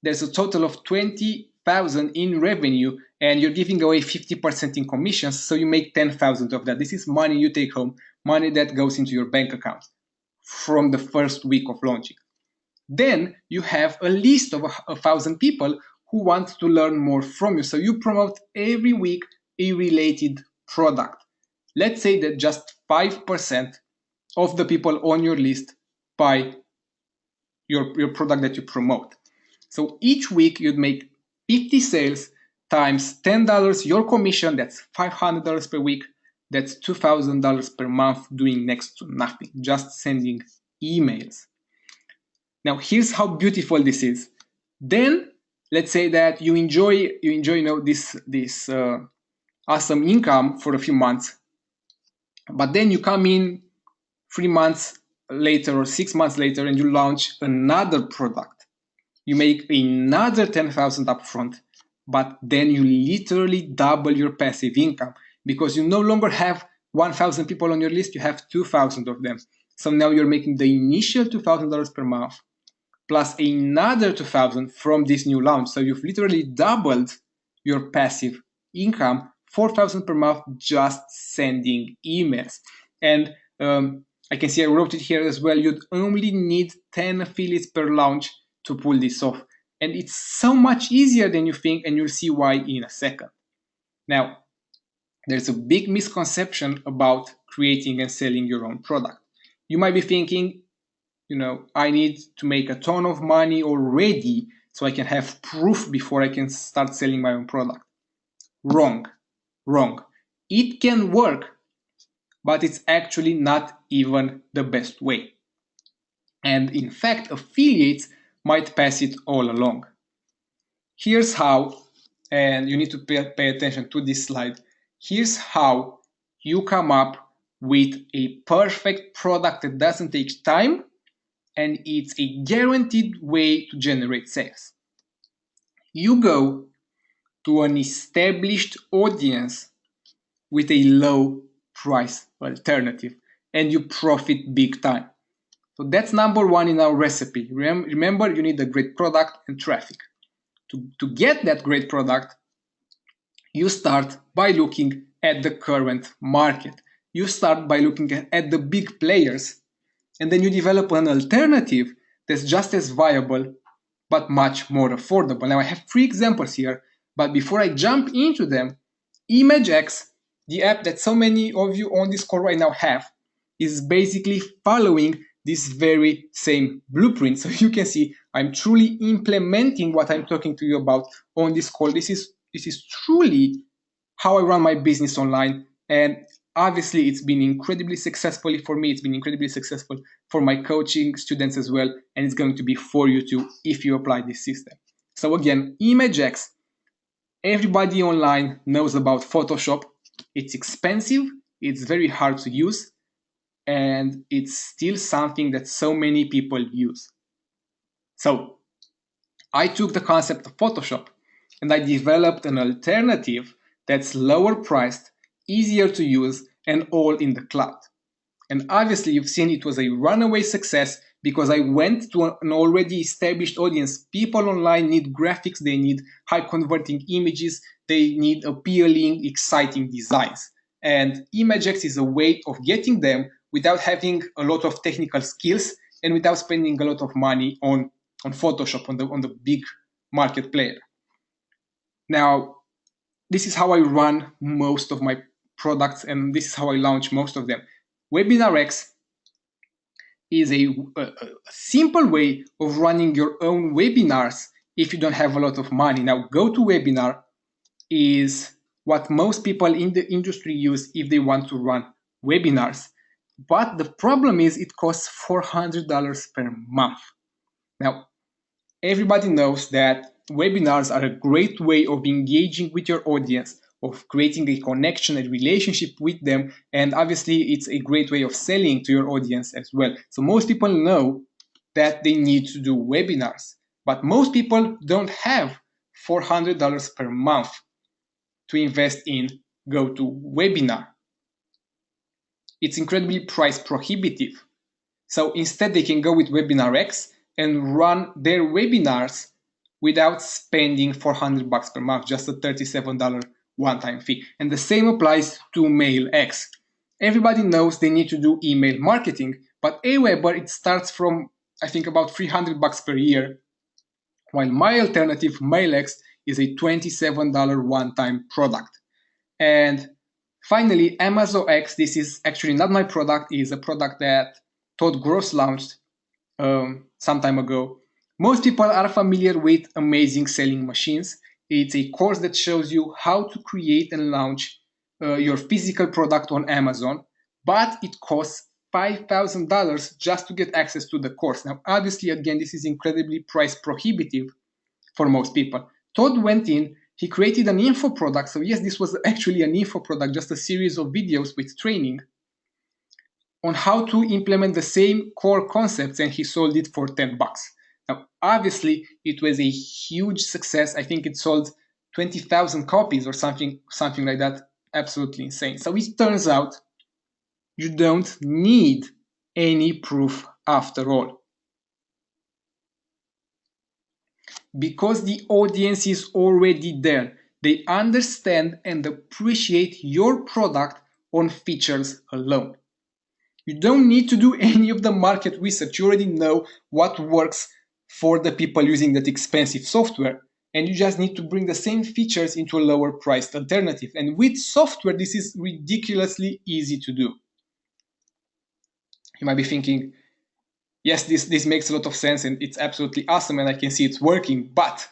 there's a total of 20,000 in revenue, and you're giving away 50% in commissions, so you make 10,000 of that. This is money you take home, money that goes into your bank account from the first week of launching. Then you have a list of 1,000 people who want to learn more from you. So you promote every week a related product. Let's say that just 5% of the people on your list buy your product that you promote. So each week you'd make 50 sales times $10 your commission, that's $500 per week, that's $2,000 per month doing next to nothing, just sending emails. Now here's how beautiful this is. Then let's say that you enjoy this awesome income for a few months, but then you come in 3 months later or 6 months later and you launch another product. You make another 10,000 upfront, but then you literally double your passive income because you no longer have 1,000 people on your list, you have 2,000 of them. So now you're making the initial $2,000 per month plus another 2,000 from this new launch. So you've literally doubled your passive income, 4,000 per month, just sending emails. And I can see I wrote it here as well. You'd only need 10 affiliates per launch to pull this off. And it's so much easier than you think, and you'll see why in a second. Now, there's a big misconception about creating and selling your own product. You might be thinking, I need to make a ton of money already so I can have proof before I can start selling my own product. Wrong. It can work, but it's actually not even the best way. And in fact, affiliates might pass it all along. Here's how, and you need to pay attention to this slide. Here's how you come up with a perfect product that doesn't take time, and it's a guaranteed way to generate sales. You go to an established audience with a low price alternative, and you profit big time. So that's number one in our recipe. Remember, you need a great product and traffic. To get that great product, you start by looking at the current market. You start by looking at the big players, and then you develop an alternative that's just as viable but much more affordable. Now I have 3 examples here, but before I jump into them, ImageX, the app that so many of you on this call right now have, is basically following this very same blueprint. So you can see I'm truly implementing what I'm talking to you about on this call. This is truly how I run my business online, and obviously it's been incredibly successful for me. It's been incredibly successful for my coaching students as well, and it's going to be for you too if you apply this system. So again, ImageX, everybody online knows about Photoshop. It's expensive, it's very hard to use, and it's still something that so many people use. So I took the concept of Photoshop and I developed an alternative that's lower priced, easier to use, and all in the cloud. And obviously you've seen it was a runaway success because I went to an already established audience. People online need graphics, they need high converting images, they need appealing, exciting designs. And ImageX is a way of getting them without having a lot of technical skills and without spending a lot of money on Photoshop, on the big market player. Now, this is how I run most of my products, and this is how I launch most of them. WebinarX is a simple way of running your own webinars if you don't have a lot of money. Now, GoToWebinar is what most people in the industry use if they want to run webinars. But the problem is it costs $400 per month. Now, everybody knows that webinars are a great way of engaging with your audience, of creating a connection, a relationship with them, and obviously it's a great way of selling to your audience as well. So most people know that they need to do webinars, but most people don't have $400 per month to invest in GoToWebinar. It's incredibly price prohibitive. So instead they can go with WebinarX and run their webinars without spending $400 per month, just a $37 one-time fee. And the same applies to MailX. Everybody knows they need to do email marketing, but Aweber, it starts from, I think, about $300 per year, while my alternative, MailX, is a $27 one-time product. And finally, AmazonX, this is actually not my product, it is a product that Todd Gross launched some time ago. Most people are familiar with Amazing Selling Machines. It's a course that shows you how to create and launch your physical product on Amazon, but it costs $5,000 just to get access to the course. Now, obviously, again, this is incredibly price prohibitive for most people. Todd went in, he created an info product. So yes, this was actually an info product, just a series of videos with training on how to implement the same core concepts, and he sold it for $10. Now, obviously, it was a huge success. I think it sold 20,000 copies or something like that. Absolutely insane. So it turns out you don't need any proof after all. Because the audience is already there. They understand and appreciate your product on features alone. You don't need to do any of the market research. You already know what works for the people using that expensive software, and you just need to bring the same features into a lower priced alternative. And with software, this is ridiculously easy to do. You might be thinking, yes, this makes a lot of sense and it's absolutely awesome and I can see it's working, but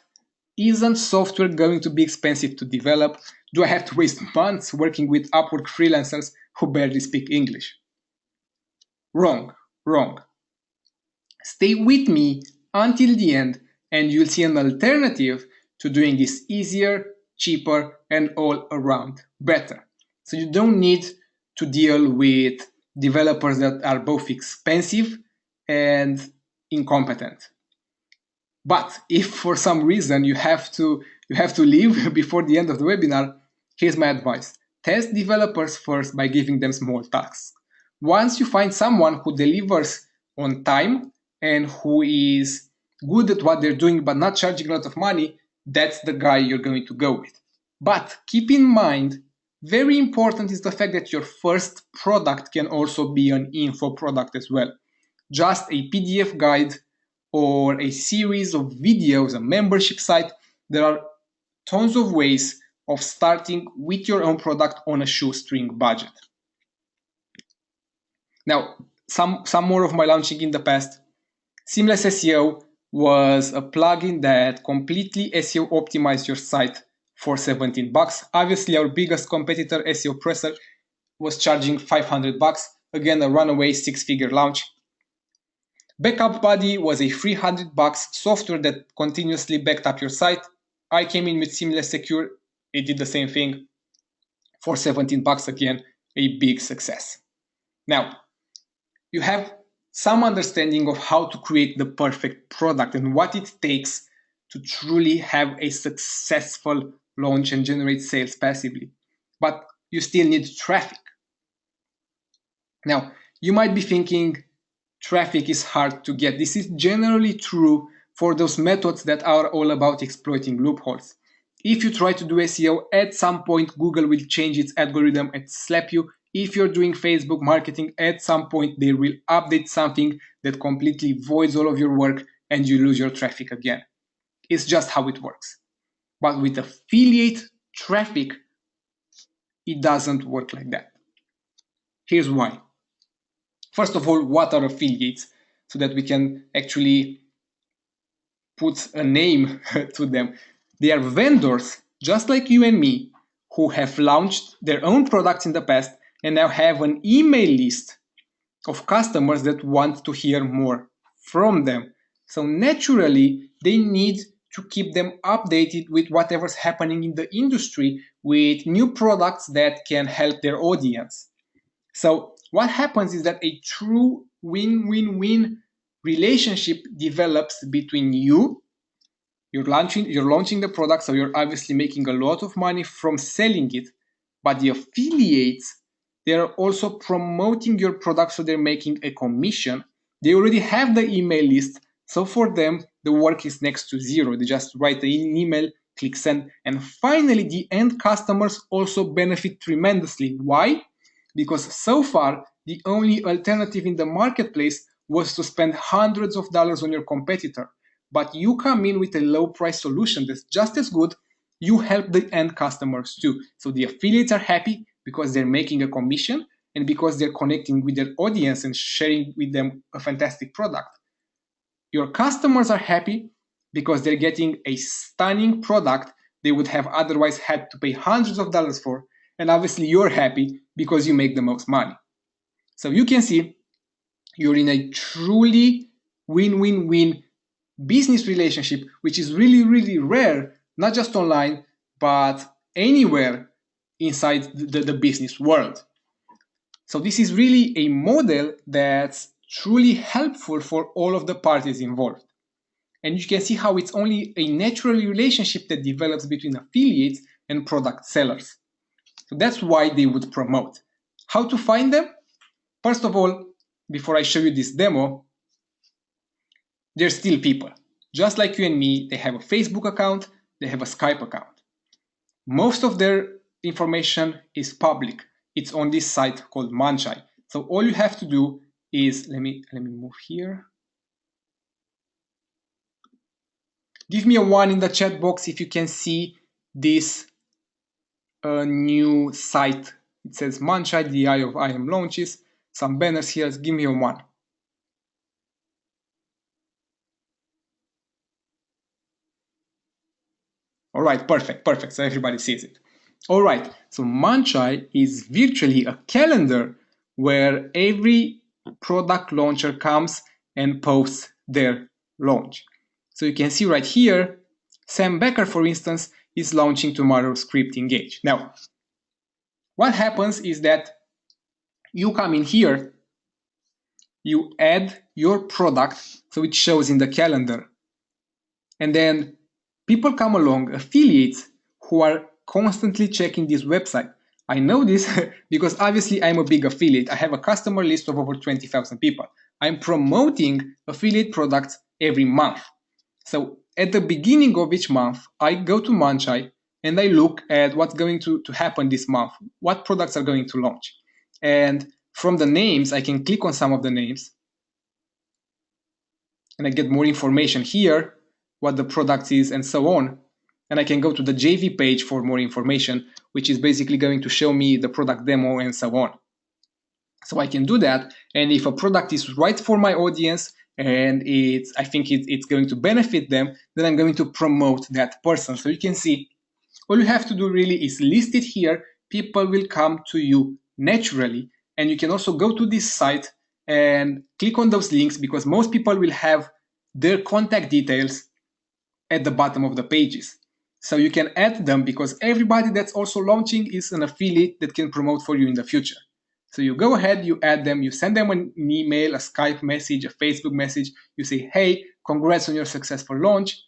isn't software going to be expensive to develop? Do I have to waste months working with Upwork freelancers who barely speak English? Wrong. Stay with me until the end and you'll see an alternative to doing this easier, cheaper, and all around better. So you don't need to deal with developers that are both expensive and incompetent. But if for some reason you have to leave before the end of the webinar, here's my advice. Test developers first by giving them small tasks. Once you find someone who delivers on time and who is good at what they're doing but not charging a lot of money, that's the guy you're going to go with. But keep in mind, very important is the fact that your first product can also be an info product as well. Just a PDF guide or a series of videos, a membership site. There are tons of ways of starting with your own product on a shoestring budget. Now, some more of my launching in the past. Seamless SEO was a plugin that completely SEO optimized your site for $17. Obviously, our biggest competitor, SEOpressor, was charging $500. Again, a runaway six-figure launch. Backup Buddy was a free $100 software that continuously backed up your site. I came in with Seamless Secure. It did the same thing for $17 again, a big success. Now, you have some understanding of how to create the perfect product and what it takes to truly have a successful launch and generate sales passively. But you still need traffic. Now, you might be thinking traffic is hard to get. This is generally true for those methods that are all about exploiting loopholes. If you try to do SEO, at some point Google will change its algorithm and slap you. If you're doing Facebook marketing, at some point they will update something that completely voids all of your work and you lose your traffic again. It's just how it works. But with affiliate traffic, it doesn't work like that. Here's why. First of all, what are affiliates? So that we can actually put a name to them. They are vendors, just like you and me, who have launched their own products in the past and now have an email list of customers that want to hear more from them. So naturally, they need to keep them updated with whatever's happening in the industry, with new products that can help their audience. So what happens is that a true win-win-win relationship develops between you. You're launching the product, so you're obviously making a lot of money from selling it, but the affiliates, they're also promoting your product, so they're making a commission. They already have the email list, so for them, the work is next to zero. They just write an email, click send, and finally, the end customers also benefit tremendously. Why? Because so far, the only alternative in the marketplace was to spend hundreds of dollars on your competitor. But you come in with a low price solution that's just as good. You help the end customers too. So the affiliates are happy because they're making a commission and because they're connecting with their audience and sharing with them a fantastic product. Your customers are happy because they're getting a stunning product they would have otherwise had to pay hundreds of dollars for. And obviously you're happy because you make the most money. So you can see you're in a truly win-win-win business relationship, which is really, really rare, not just online, but anywhere inside the business world. So this is really a model that's truly helpful for all of the parties involved. And you can see how it's only a natural relationship that develops between affiliates and product sellers. So that's why they would promote. How to find them? First of all, before I show you this demo, they're still people. Just like you and me, they have a Facebook account, they have a Skype account. Most of their information is public. It's on this site called Munchai. So all you have to do is, let me move here. Give me a 1 in the chat box if you can see this new site. It says Munchai, the eye of IM launches. Some banners here. Give me a 1. All right, perfect. So everybody sees it. All right, so Munchai is virtually a calendar where every product launcher comes and posts their launch. So you can see right here, Sam Becker, for instance, is launching tomorrow Script Engage. Now, what happens is that you come in here, you add your product, so it shows in the calendar. And then people come along, affiliates who are constantly checking this website. I know this because obviously I'm a big affiliate. I have a customer list of over 20,000 people. I'm promoting affiliate products every month. So at the beginning of each month, I go to Munchai and I look at what's going to happen this month, what products are going to launch. And from the names, I can click on some of the names and I get more information here, what the product is and so on. And I can go to the JV page for more information, which is basically going to show me the product demo and so on. So I can do that. And if a product is right for my audience and I think it's going to benefit them, then I'm going to promote that person. So you can see, all you have to do really is list it here. People will come to you naturally. And you can also go to this site and click on those links because most people will have their contact details at the bottom of the pages. So you can add them because everybody that's also launching is an affiliate that can promote for you in the future. So you go ahead, you add them, you send them an email, a Skype message, a Facebook message. You say, hey, congrats on your successful launch.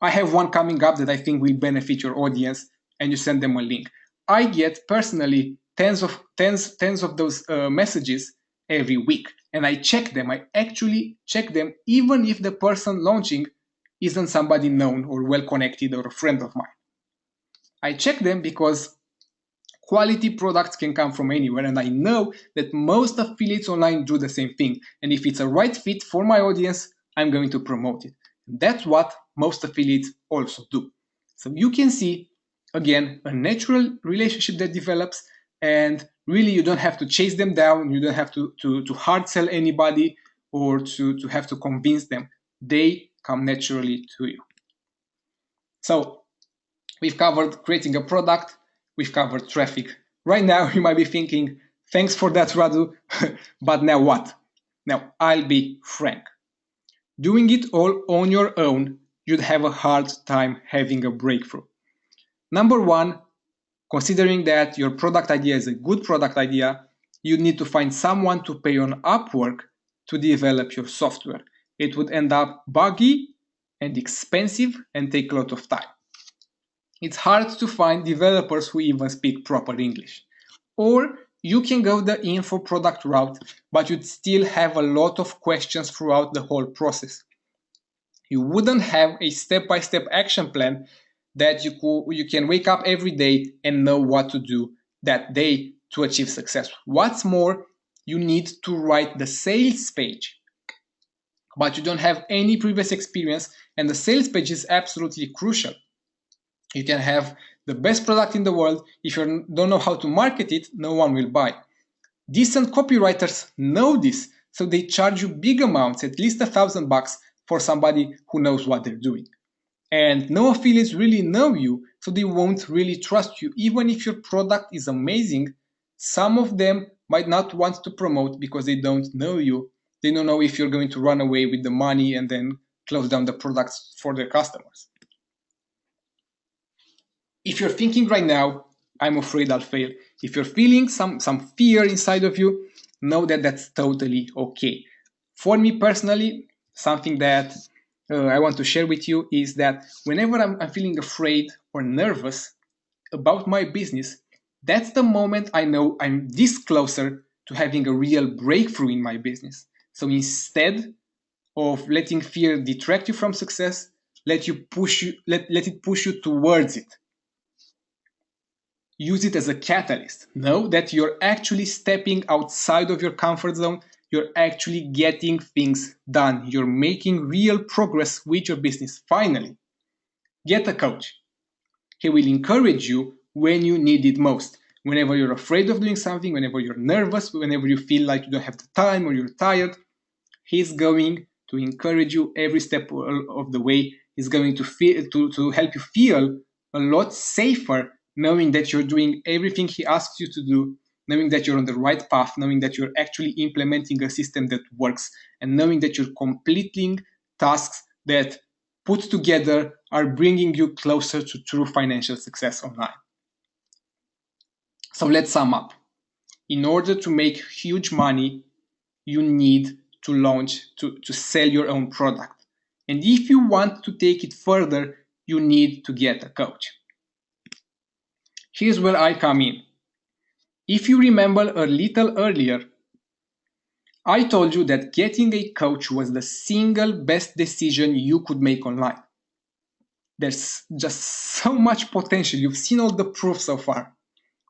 I have one coming up that I think will benefit your audience, and you send them a link. I get personally tens of those messages every week, and I check them. I actually check them even if the person launching isn't somebody known or well connected or a friend of mine. I check them because quality products can come from anywhere, and I know that most affiliates online do the same thing. And if it's a right fit for my audience, I'm going to promote it. That's what most affiliates also do. So you can see, again, a natural relationship that develops, and really you don't have to chase them down. You don't have to hard sell anybody or to have to convince them. They come naturally to you. So we've covered creating a product. We've covered traffic. Right now, you might be thinking, thanks for that, Radu, but now what? Now, I'll be frank. Doing it all on your own, you'd have a hard time having a breakthrough. Number one, considering that your product idea is a good product idea, you need to find someone to pay on Upwork to develop your software. It would end up buggy and expensive and take a lot of time. It's hard to find developers who even speak proper English. Or you can go the info product route, but you'd still have a lot of questions throughout the whole process. You wouldn't have a step-by-step action plan that you can wake up every day and know what to do that day to achieve success. What's more, you need to write the sales page, but you don't have any previous experience, and the sales page is absolutely crucial. You can have the best product in the world. If you don't know how to market it, no one will buy. Decent copywriters know this, so they charge you big amounts, at least $1,000 for somebody who knows what they're doing. And no affiliates really know you, so they won't really trust you. Even if your product is amazing, some of them might not want to promote because they don't know you. They don't know if you're going to run away with the money and then close down the products for their customers. If you're thinking right now, I'm afraid I'll fail. If you're feeling some fear inside of you, know that that's totally okay. For me personally, something that I want to share with you is that whenever I'm feeling afraid or nervous about my business, that's the moment I know I'm this closer to having a real breakthrough in my business. So instead of letting fear detract you from success, let it push you towards it. Use it as a catalyst. Know that you're actually stepping outside of your comfort zone. You're actually getting things done. You're making real progress with your business. Finally, get a coach. He will encourage you when you need it most. Whenever you're afraid of doing something, whenever you're nervous, whenever you feel like you don't have the time or you're tired, he's going to encourage you every step of the way. He's going to help you feel a lot safer knowing that you're doing everything he asks you to do, knowing that you're on the right path, knowing that you're actually implementing a system that works, and knowing that you're completing tasks that put together are bringing you closer to true financial success online. So let's sum up. In order to make huge money, you need to launch, to sell your own product. And if you want to take it further, you need to get a coach. Here's where I come in. If you remember a little earlier, I told you that getting a coach was the single best decision you could make online. There's just so much potential. You've seen all the proof so far.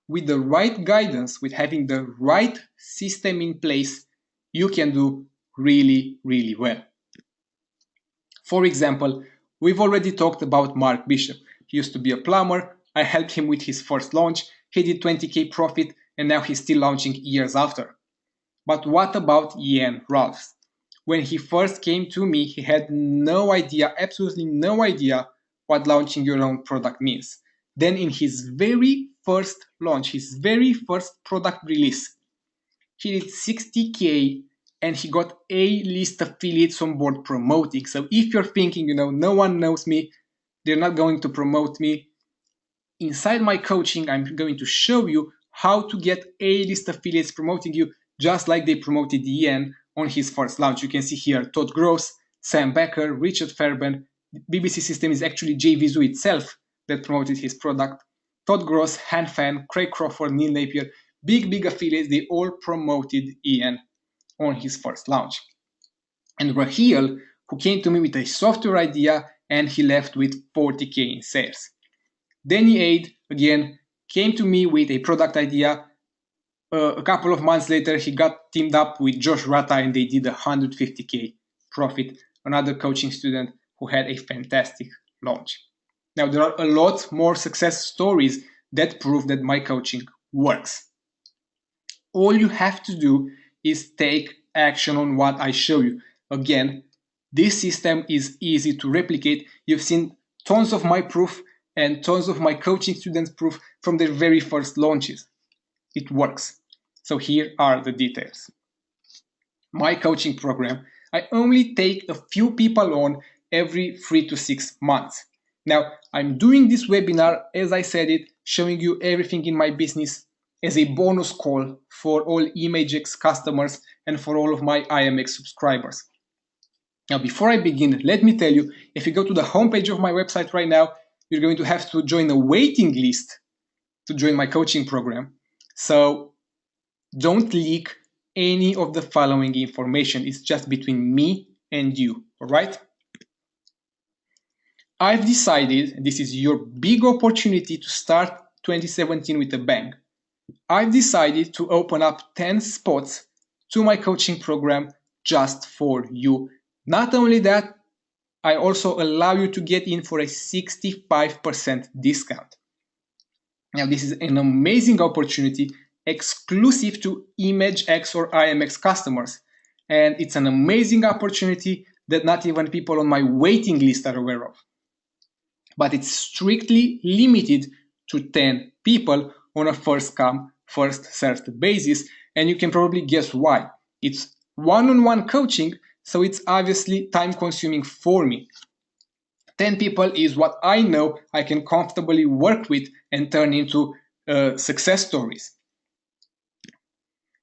With the right guidance, with having the right system in place, you can do really, really well. For example, we've already talked about Mark Bishop. He used to be a plumber. I helped him with his first launch. He did 20K profit, and now he's still launching years after. But what about Ian Rolfs? When he first came to me, he had no idea, absolutely no idea, what launching your own product means. Then in his very first launch, his very first product release, he did 60K and he got A-list affiliates on board promoting. So if you're thinking, no one knows me, they're not going to promote me, inside my coaching, I'm going to show you how to get A-list affiliates promoting you, just like they promoted Ian on his first launch. You can see here Todd Gross, Sam Becker, Richard Fairbairn. BBC System is actually Jay Vizu itself that promoted his product. Todd Gross, Han Fan, Craig Crawford, Neil Napier, big affiliates, they all promoted Ian on his first launch. And Raheel, who came to me with a software idea, and he left with 40K in sales. Danny Aid, again, came to me with a product idea. A couple of months later, he got teamed up with Josh Rata and they did 150K profit, another coaching student who had a fantastic launch. Now, there are a lot more success stories that prove that my coaching works. All you have to do is take action on what I show you. Again, this system is easy to replicate. You've seen tons of my proof and tons of my coaching students' proof from their very first launches. It works. So here are the details. My coaching program, I only take a few people on every 3 to 6 months. Now, I'm doing this webinar, as I said it, showing you everything in my business as a bonus call for all ImageX customers and for all of my IMX subscribers. Now, before I begin, let me tell you, if you go to the homepage of my website right now, you're going to have to join a waiting list to join my coaching program. So don't leak any of the following information. It's just between me and you, all right? I've decided, this is your big opportunity to start 2017 with a bang. I've decided to open up 10 spots to my coaching program just for you. Not only that, I also allow you to get in for a 65% discount. Now, this is an amazing opportunity exclusive to ImageX or IMX customers. And it's an amazing opportunity that not even people on my waiting list are aware of. But it's strictly limited to 10 people on a first come, first served basis. And you can probably guess why. It's one-on-one coaching, so it's obviously time consuming for me. 10 people is what I know I can comfortably work with and turn into success stories.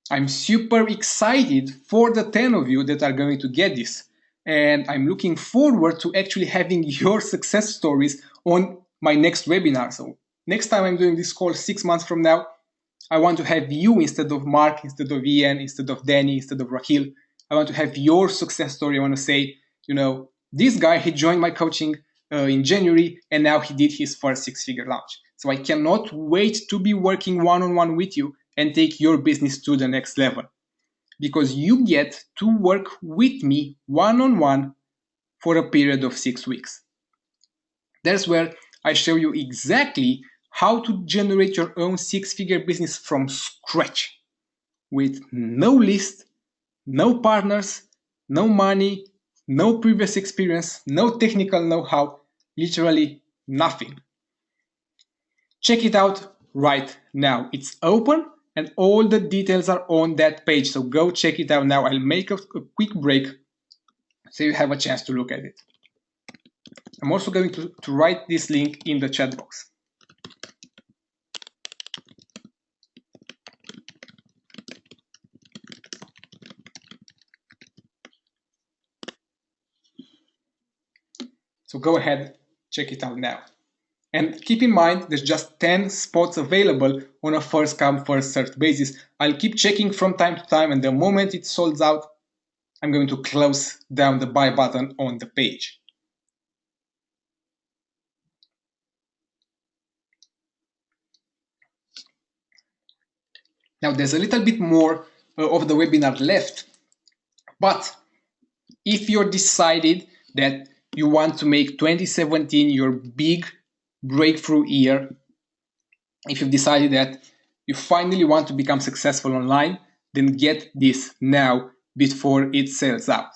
I'm super excited for the 10 of you that are going to get this. And I'm looking forward to actually having your success stories on my next webinar. So next time I'm doing this call 6 months from now, I want to have you instead of Mark, instead of Ian, instead of Danny, instead of Raheel. I want to have your success story. I want to say, this guy, he joined my coaching in January and now he did his first 6-figure launch. So I cannot wait to be working one-on-one with you and take your business to the next level, because you get to work with me one-on-one for a period of 6 weeks. That's where I show you exactly how to generate your own 6-figure business from scratch with no list, no partners, no money, no previous experience, no technical know-how, literally nothing. Check it out right now. It's open and all the details are on that page. So go check it out now. I'll make a quick break so you have a chance to look at it. I'm also going to write this link in the chat box. So go ahead, check it out now. And keep in mind, there's just 10 spots available on a first come, first served basis. I'll keep checking from time to time, and the moment it solds out, I'm going to close down the buy button on the page. Now, there's a little bit more of the webinar left, but if you're decided that you want to make 2017 your big breakthrough year, if you've decided that you finally want to become successful online, then get this now before it sells out.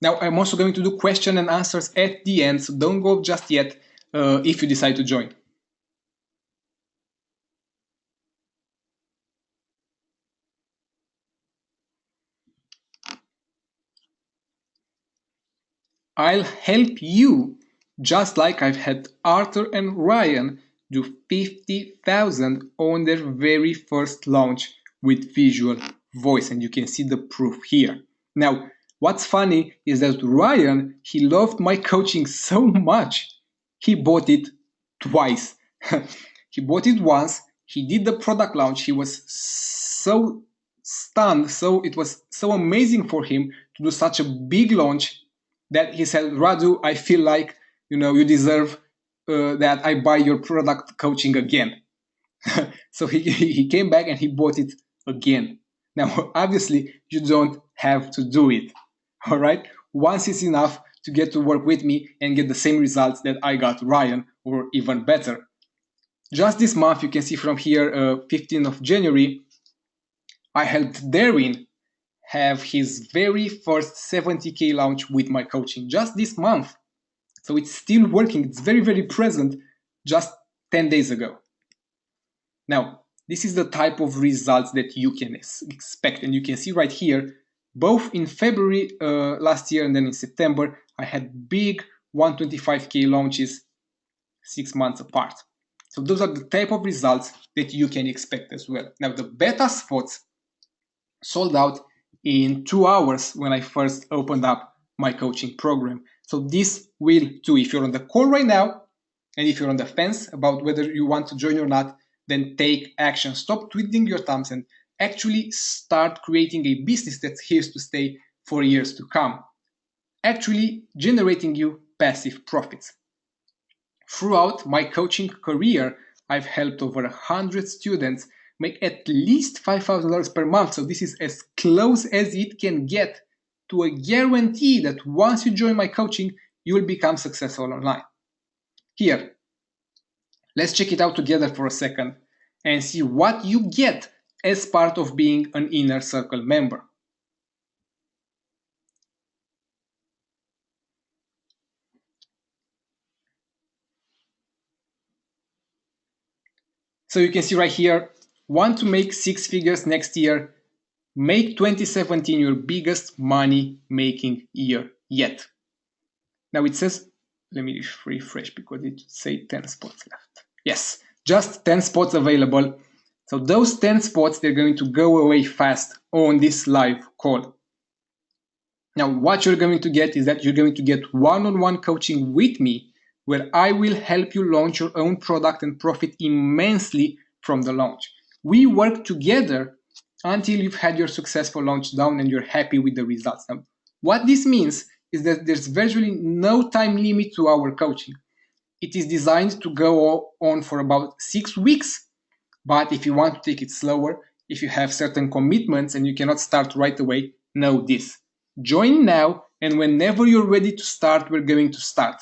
Now, I'm also going to do question and answers at the end, so don't go just yet if you decide to join. I'll help you, just like I've had Arthur and Ryan do 50,000 on their very first launch with Visual Voice, and you can see the proof here. Now, what's funny is that Ryan, he loved my coaching so much, he bought it twice. He bought it once, he did the product launch, he was so stunned, so it was so amazing for him to do such a big launch that he said, Radu, I feel like you deserve that I buy your product coaching again. So he came back and he bought it again. Now, obviously, you don't have to do it. All right, once is enough to get to work with me and get the same results that I got Ryan, or even better. Just this month, you can see from here, 15th of January, I helped Darwin have his very first 70K launch with my coaching just this month. So it's still working. It's very, very present just 10 days ago. Now, this is the type of results that you can expect. And you can see right here, both in February last year and then in September, I had big 125K launches 6 months apart. So those are the type of results that you can expect as well. Now, the beta spots sold out in 2 hours when I first opened up my coaching program. So this will too. If you're on the call right now, and if you're on the fence about whether you want to join or not, then take action. Stop twiddling your thumbs and actually start creating a business that's here to stay for years to come. Actually generating you passive profits. Throughout my coaching career, I've helped over 100 students make at least $5,000 per month. So this is as close as it can get to a guarantee that once you join my coaching, you will become successful online. Here, let's check it out together for a second and see what you get as part of being an Inner Circle member. So you can see right here, want to make 6 figures next year, make 2017 your biggest money making year yet. Now it says, let me refresh because it say 10 spots left. Yes, just 10 spots available. So those 10 spots, they're going to go away fast on this live call. Now, what you're going to get is that you're going to get one-on-one coaching with me, where I will help you launch your own product and profit immensely from the launch. We work together until you've had your successful launch down and you're happy with the results. Now, what this means is that there's virtually no time limit to our coaching. It is designed to go on for about 6 weeks, but if you want to take it slower, if you have certain commitments and you cannot start right away, know this. Join now, and whenever you're ready to start, we're going to start.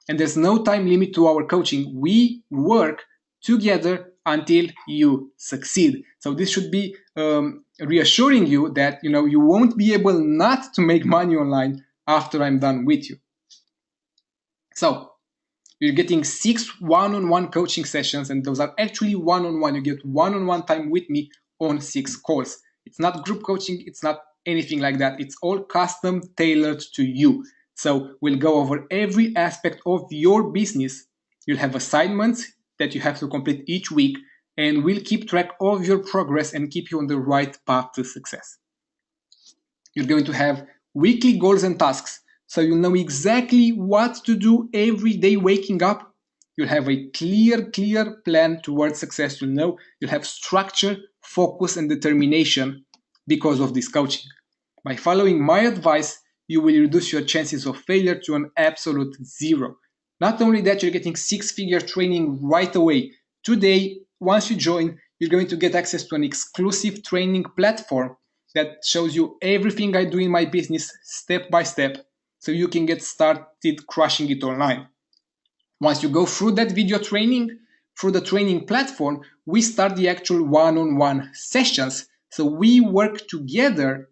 And there's no time limit to our coaching. We work together until you succeed. So this should be reassuring you that you won't be able not to make money online after I'm done with you. So You're getting 6 one-on-one coaching sessions, and those are actually one-on-one. You get one-on-one time with me on 6 calls. It's not group coaching, it's not anything like that. It's all custom tailored to you. So we'll go over every aspect of your business. You'll have assignments that you have to complete each week, and we'll keep track of your progress and keep you on the right path to success. You're going to have weekly goals and tasks, so you know exactly what to do every day waking up. You'll have a clear plan towards success. You'll have structure, focus, and determination because of this coaching. By following my advice, you will reduce your chances of failure to an absolute zero. Not only that, you're getting 6-figure training right away. Today, once you join, you're going to get access to an exclusive training platform that shows you everything I do in my business step by step, so you can get started crushing it online. Once you go through that video training, through the training platform, we start the actual one-on-one sessions. So we work together,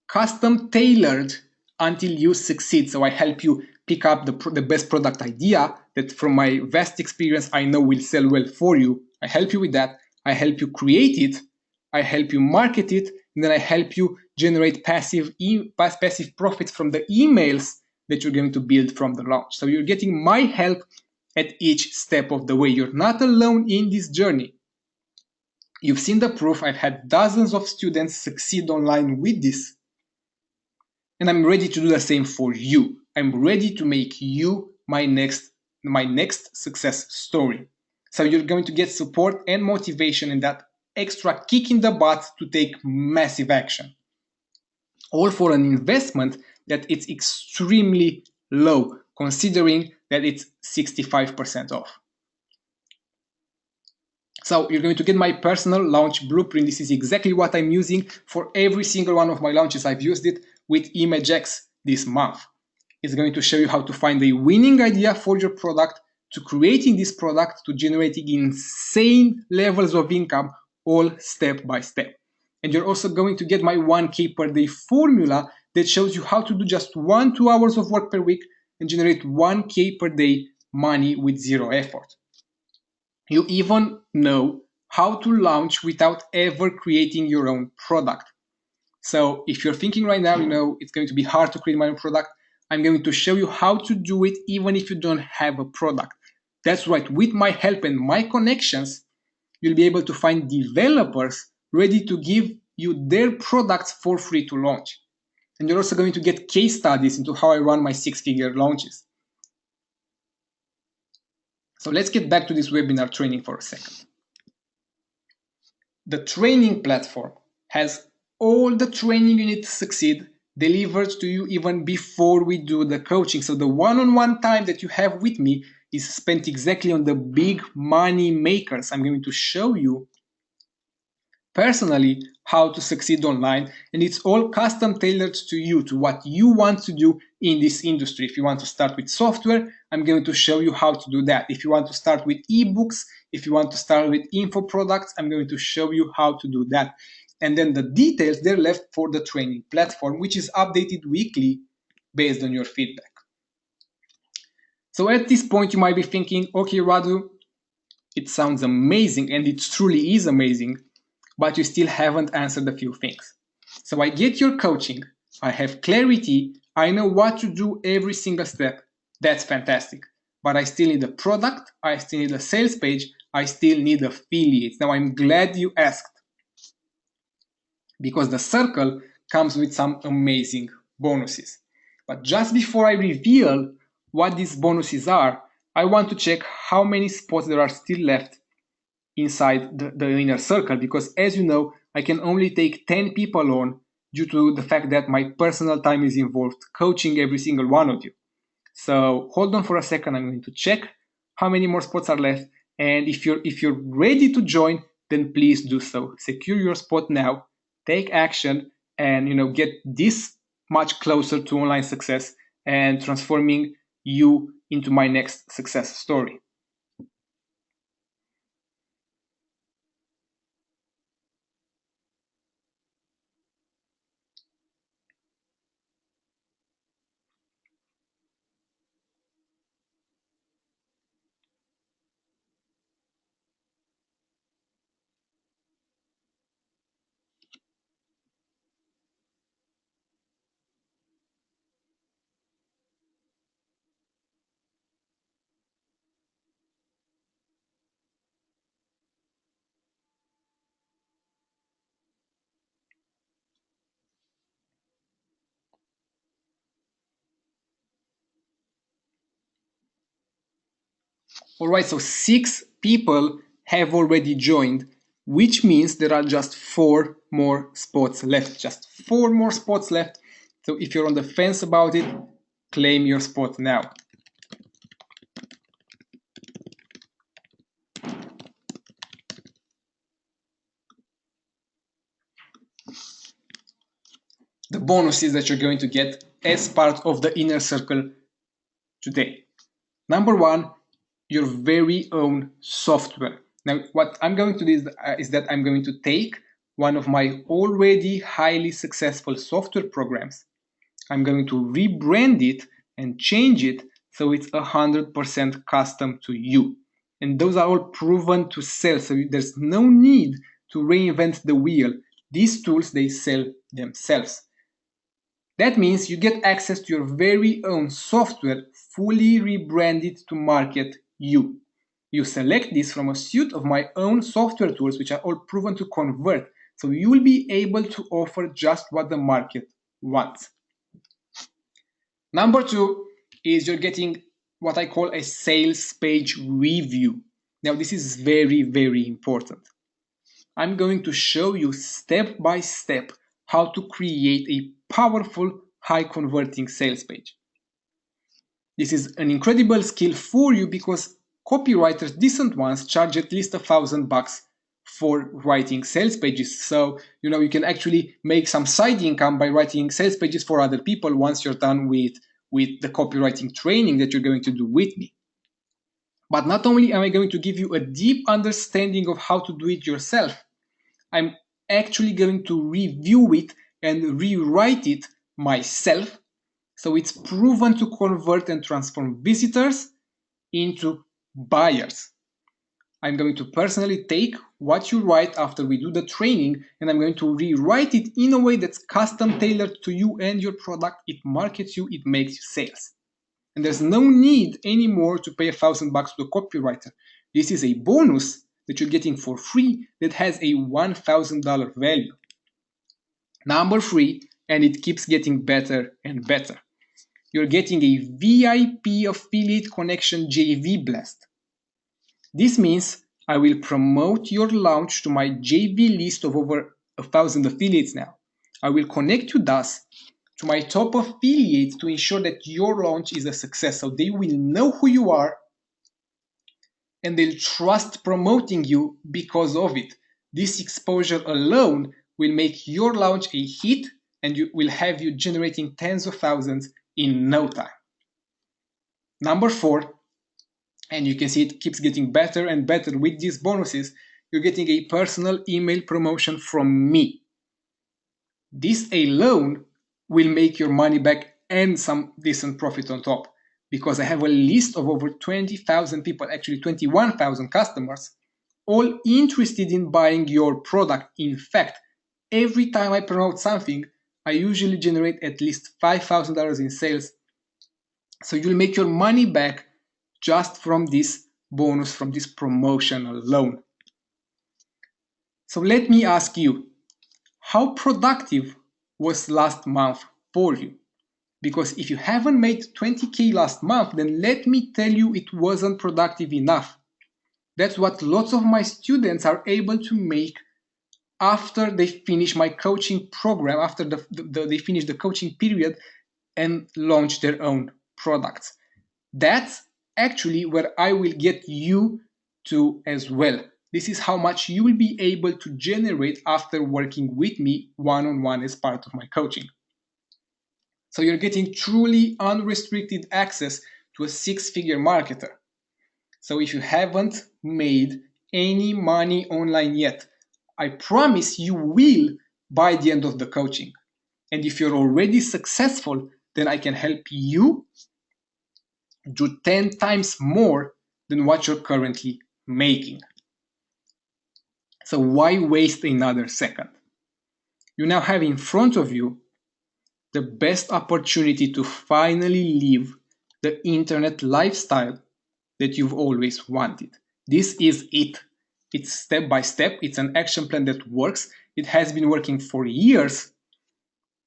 custom tailored until you succeed. So I help you pick up the best product idea that from my vast experience I know will sell well for you. I help you with that. I help you create it. I help you market it. And then I help you generate passive profits from the emails that you're going to build from the launch. So you're getting my help at each step of the way. You're not alone in this journey. You've seen the proof. I've had dozens of students succeed online with this. And I'm ready to do the same for you. I'm ready to make you my next success story. So you're going to get support and motivation and that extra kick in the butt to take massive action. All for an investment that it's extremely low, considering that it's 65% off. So you're going to get my personal launch blueprint. This is exactly what I'm using for every single one of my launches. I've used it with ImageX this month. It's going to show you how to find a winning idea for your product, to creating this product, to generating insane levels of income, all step by step. And you're also going to get my 1K per day formula that shows you how to do just 1-2 hours of work per week and generate 1K per day money with zero effort. You even know how to launch without ever creating your own product. So if you're thinking right now, it's going to be hard to create my own product, I'm going to show you how to do it even if you don't have a product. That's right, with my help and my connections, you'll be able to find developers ready to give you their products for free to launch. And you're also going to get case studies into how I run my 6-figure launches. So let's get back to this webinar training for a second. The training platform has all the training you need to succeed delivered to you even before we do the coaching. So the one-on-one time that you have with me is spent exactly on the big money makers. I'm going to show you personally how to succeed online, and it's all custom tailored to you, to what you want to do in this industry. If you want to start with software, I'm going to show you how to do that. If you want to start with ebooks, if you want to start with info products, I'm going to show you how to do that. And then the details, they're left for the training platform, which is updated weekly based on your feedback. So at this point, you might be thinking, okay, Radu, it sounds amazing, and it truly is amazing, but you still haven't answered a few things. So I get your coaching, I have clarity, I know what to do every single step. That's fantastic. But I still need a product, I still need a sales page, I still need affiliates. Now I'm glad you asked, because the circle comes with some amazing bonuses. But just before I reveal what these bonuses are, I want to check how many spots there are still left inside the inner circle, because as you know, I can only take 10 people on due to the fact that my personal time is involved coaching every single one of you. So hold on for a second, I'm going to check how many more spots are left, and if you're ready to join, then please do so. Secure your spot now, take action, and get this much closer to online success and transforming you into my next success story. All right, so 6 people have already joined, which means there are just 4 more spots left. Just 4 more spots left. So if you're on the fence about it, claim your spot now. The bonuses that you're going to get as part of the inner circle today. Number 1, your very own software. Now, what I'm going to do is that I'm going to take one of my already highly successful software programs. I'm going to rebrand it and change it so it's 100% custom to you. And those are all proven to sell, so there's no need to reinvent the wheel. These tools, they sell themselves. That means you get access to your very own software, fully rebranded to market you. You select this from a suite of my own software tools, which are all proven to convert. So you will be able to offer just what the market wants. Number 2 is you're getting what I call a sales page review. Now, this is very, very important. I'm going to show you step by step how to create a powerful, high converting sales page. This is an incredible skill for you because copywriters, decent ones, charge at least $1,000 for writing sales pages. So, you can actually make some side income by writing sales pages for other people once you're done with the copywriting training that you're going to do with me. But not only am I going to give you a deep understanding of how to do it yourself, I'm actually going to review it and rewrite it myself, so it's proven to convert and transform visitors into buyers. I'm going to personally take what you write after we do the training, and I'm going to rewrite it in a way that's custom tailored to you and your product. It markets you, it makes you sales. And there's no need anymore to pay $1,000 to a copywriter. This is a bonus that you're getting for free that has a $1,000 value. Number 3, and it keeps getting better and better. You're getting a VIP Affiliate Connection JV Blast. This means I will promote your launch to my JV list of over 1,000 affiliates now. I will connect you thus to my top affiliates to ensure that your launch is a success. So they will know who you are and they'll trust promoting you because of it. This exposure alone will make your launch a hit and will have you generating tens of thousands in no time. Number 4, and you can see it keeps getting better and better with these bonuses, you're getting a personal email promotion from me. This alone will make your money back and some decent profit on top, because I have a list of over 20,000 people, actually 21,000 customers, all interested in buying your product. In fact, every time I promote something, I usually generate at least $5,000 in sales. So you'll make your money back just from this bonus, from this promotion alone. So let me ask you, how productive was last month for you? Because if you haven't made 20K last month, then let me tell you, it wasn't productive enough. That's what lots of my students are able to make after they finish my coaching program, after they finish the coaching period and launch their own products. That's actually where I will get you to as well. This is how much you will be able to generate after working with me one-on-one as part of my coaching. So you're getting truly unrestricted access to a 6-figure marketer. So if you haven't made any money online yet, I promise you will by the end of the coaching. And if you're already successful, then I can help you do 10 times more than what you're currently making. So why waste another second? You now have in front of you the best opportunity to finally live the internet lifestyle that you've always wanted. This is it. It's step by step. It's an action plan that works. It has been working for years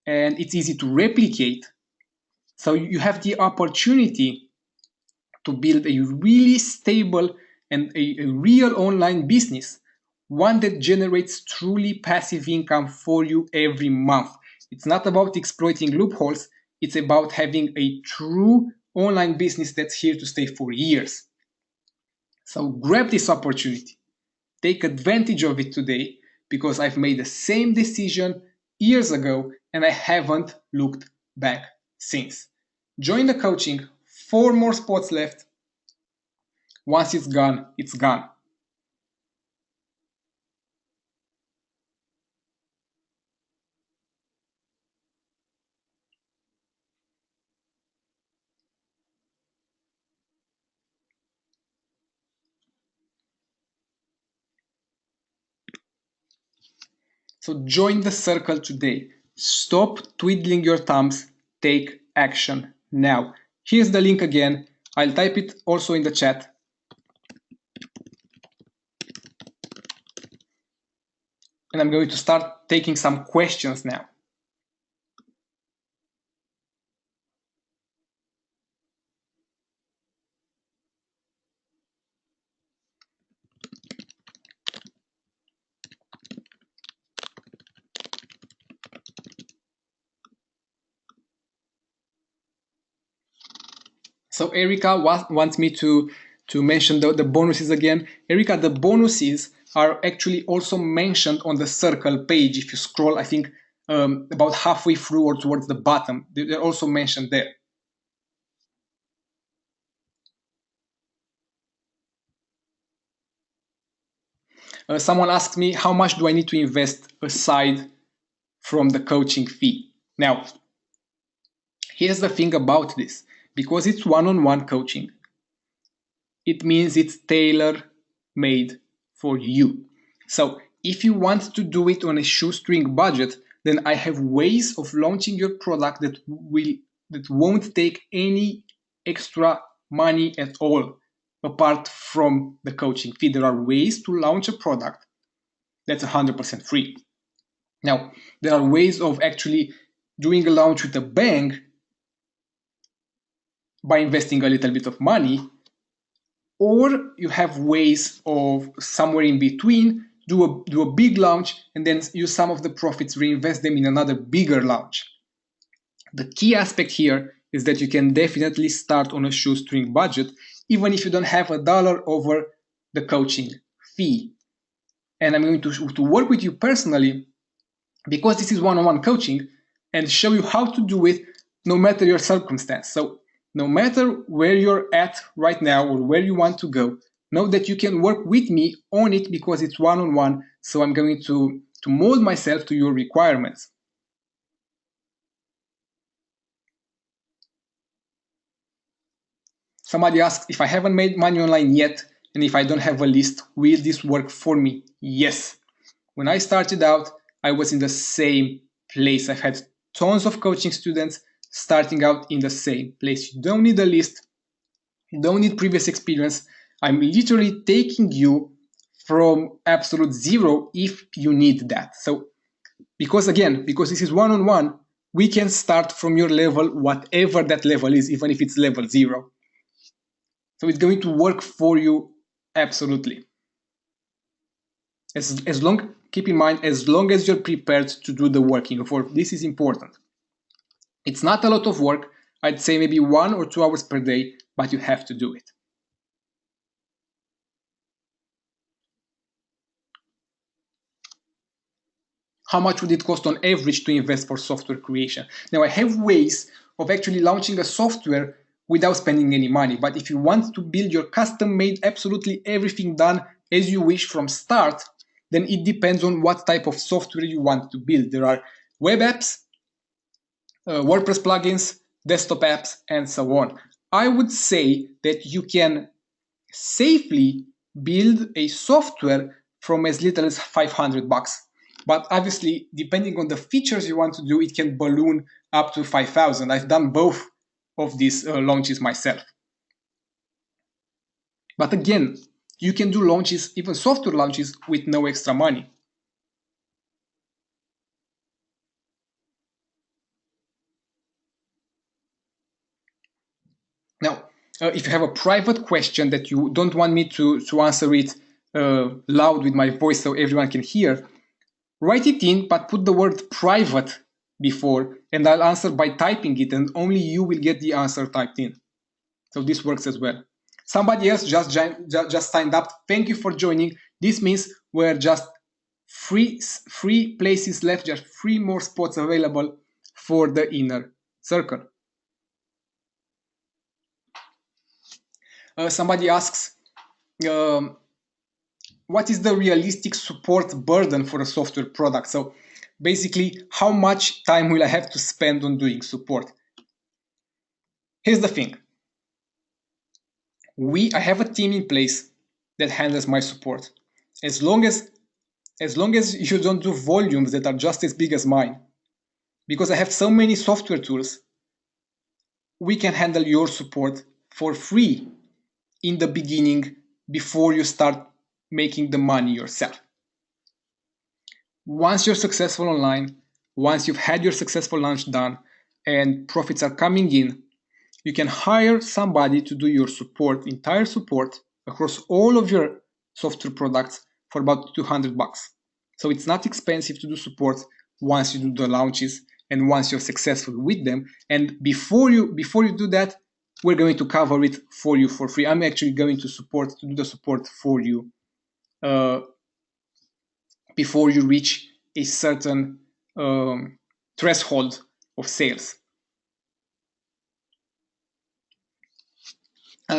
and it's easy to replicate. So you have the opportunity to build a really stable and a real online business, one that generates truly passive income for you every month. It's not about exploiting loopholes, it's about having a true online business that's here to stay for years. So grab this opportunity. Take advantage of it today, because I've made the same decision years ago and I haven't looked back since. Join the coaching, 4 more spots left. Once it's gone, it's gone. So join the circle today. Stop twiddling your thumbs. Take action now. Here's the link again. I'll type it also in the chat. And I'm going to start taking some questions now. So Erica wants me to mention the bonuses again. Erica, the bonuses are actually also mentioned on the circle page. If you scroll, I think about halfway through or towards the bottom, they're also mentioned there. Someone asked me, how much do I need to invest aside from the coaching fee? Now, here's the thing about this. Because it's one-on-one coaching, it means it's tailor-made for you. So if you want to do it on a shoestring budget, then I have ways of launching your product that won't take any extra money at all, apart from the coaching fee. There are ways to launch a product that's 100% free. Now, there are ways of actually doing a launch with a bang by investing a little bit of money, or you have ways of somewhere in between, do a big launch and then use some of the profits, reinvest them in another bigger launch. The key aspect here is that you can definitely start on a shoestring budget, even if you don't have $1 over the coaching fee. And I'm going to work with you personally, because this is one-on-one coaching, and show you how to do it no matter your circumstance. So no matter where you're at right now or where you want to go, know that you can work with me on it, because it's one-on-one. So I'm going to mold myself to your requirements. Somebody asked if I haven't made money online yet, and if I don't have a list, will this work for me? Yes. When I started out, I was in the same place. I've had tons of coaching students starting out in the same place. You don't need a list. You don't need previous experience. I'm literally taking you from absolute zero if you need that. So, because this is one-on-one, we can start from your level, whatever that level is, even if it's level 0. So it's going to work for you absolutely. Keep in mind, as long as you're prepared to do the working of work, this is important. It's not a lot of work. I'd say maybe 1 or 2 hours per day, but you have to do it. How much would it cost on average to invest for software creation? Now, I have ways of actually launching a software without spending any money. But if you want to build your custom-made, absolutely everything done as you wish from start, then it depends on what type of software you want to build. There are web apps, WordPress plugins, desktop apps, and so on. I would say that you can safely build a software from as little as $500. But obviously, depending on the features you want to do, it can balloon up to 5,000. I've done both of these launches myself. But again, you can do launches, even software launches, with no extra money. Now, if you have a private question that you don't want me to answer it loud with my voice so everyone can hear, write it in, but put the word private before, and I'll answer by typing it, and only you will get the answer typed in. So this works as well. Somebody else just signed up. Thank you for joining. This means we're just free places left, just 3 more spots available for the inner circle. Somebody asks, what is the realistic support burden for a software product? So basically, how much time will I have to spend on doing support? Here's the thing. I have a team in place that handles my support. As long as you don't do volumes that are just as big as mine, because I have so many software tools, we can handle your support for free in the beginning before you start making the money yourself. Once you're successful online, once you've had your successful launch done and profits are coming in, you can hire somebody to do your support, entire support across all of your software products for about $200. So it's not expensive to do support once you do the launches and once you're successful with them. And before you do that, we're going to cover it for you for free. I'm actually going to do the support for you before you reach a certain threshold of sales.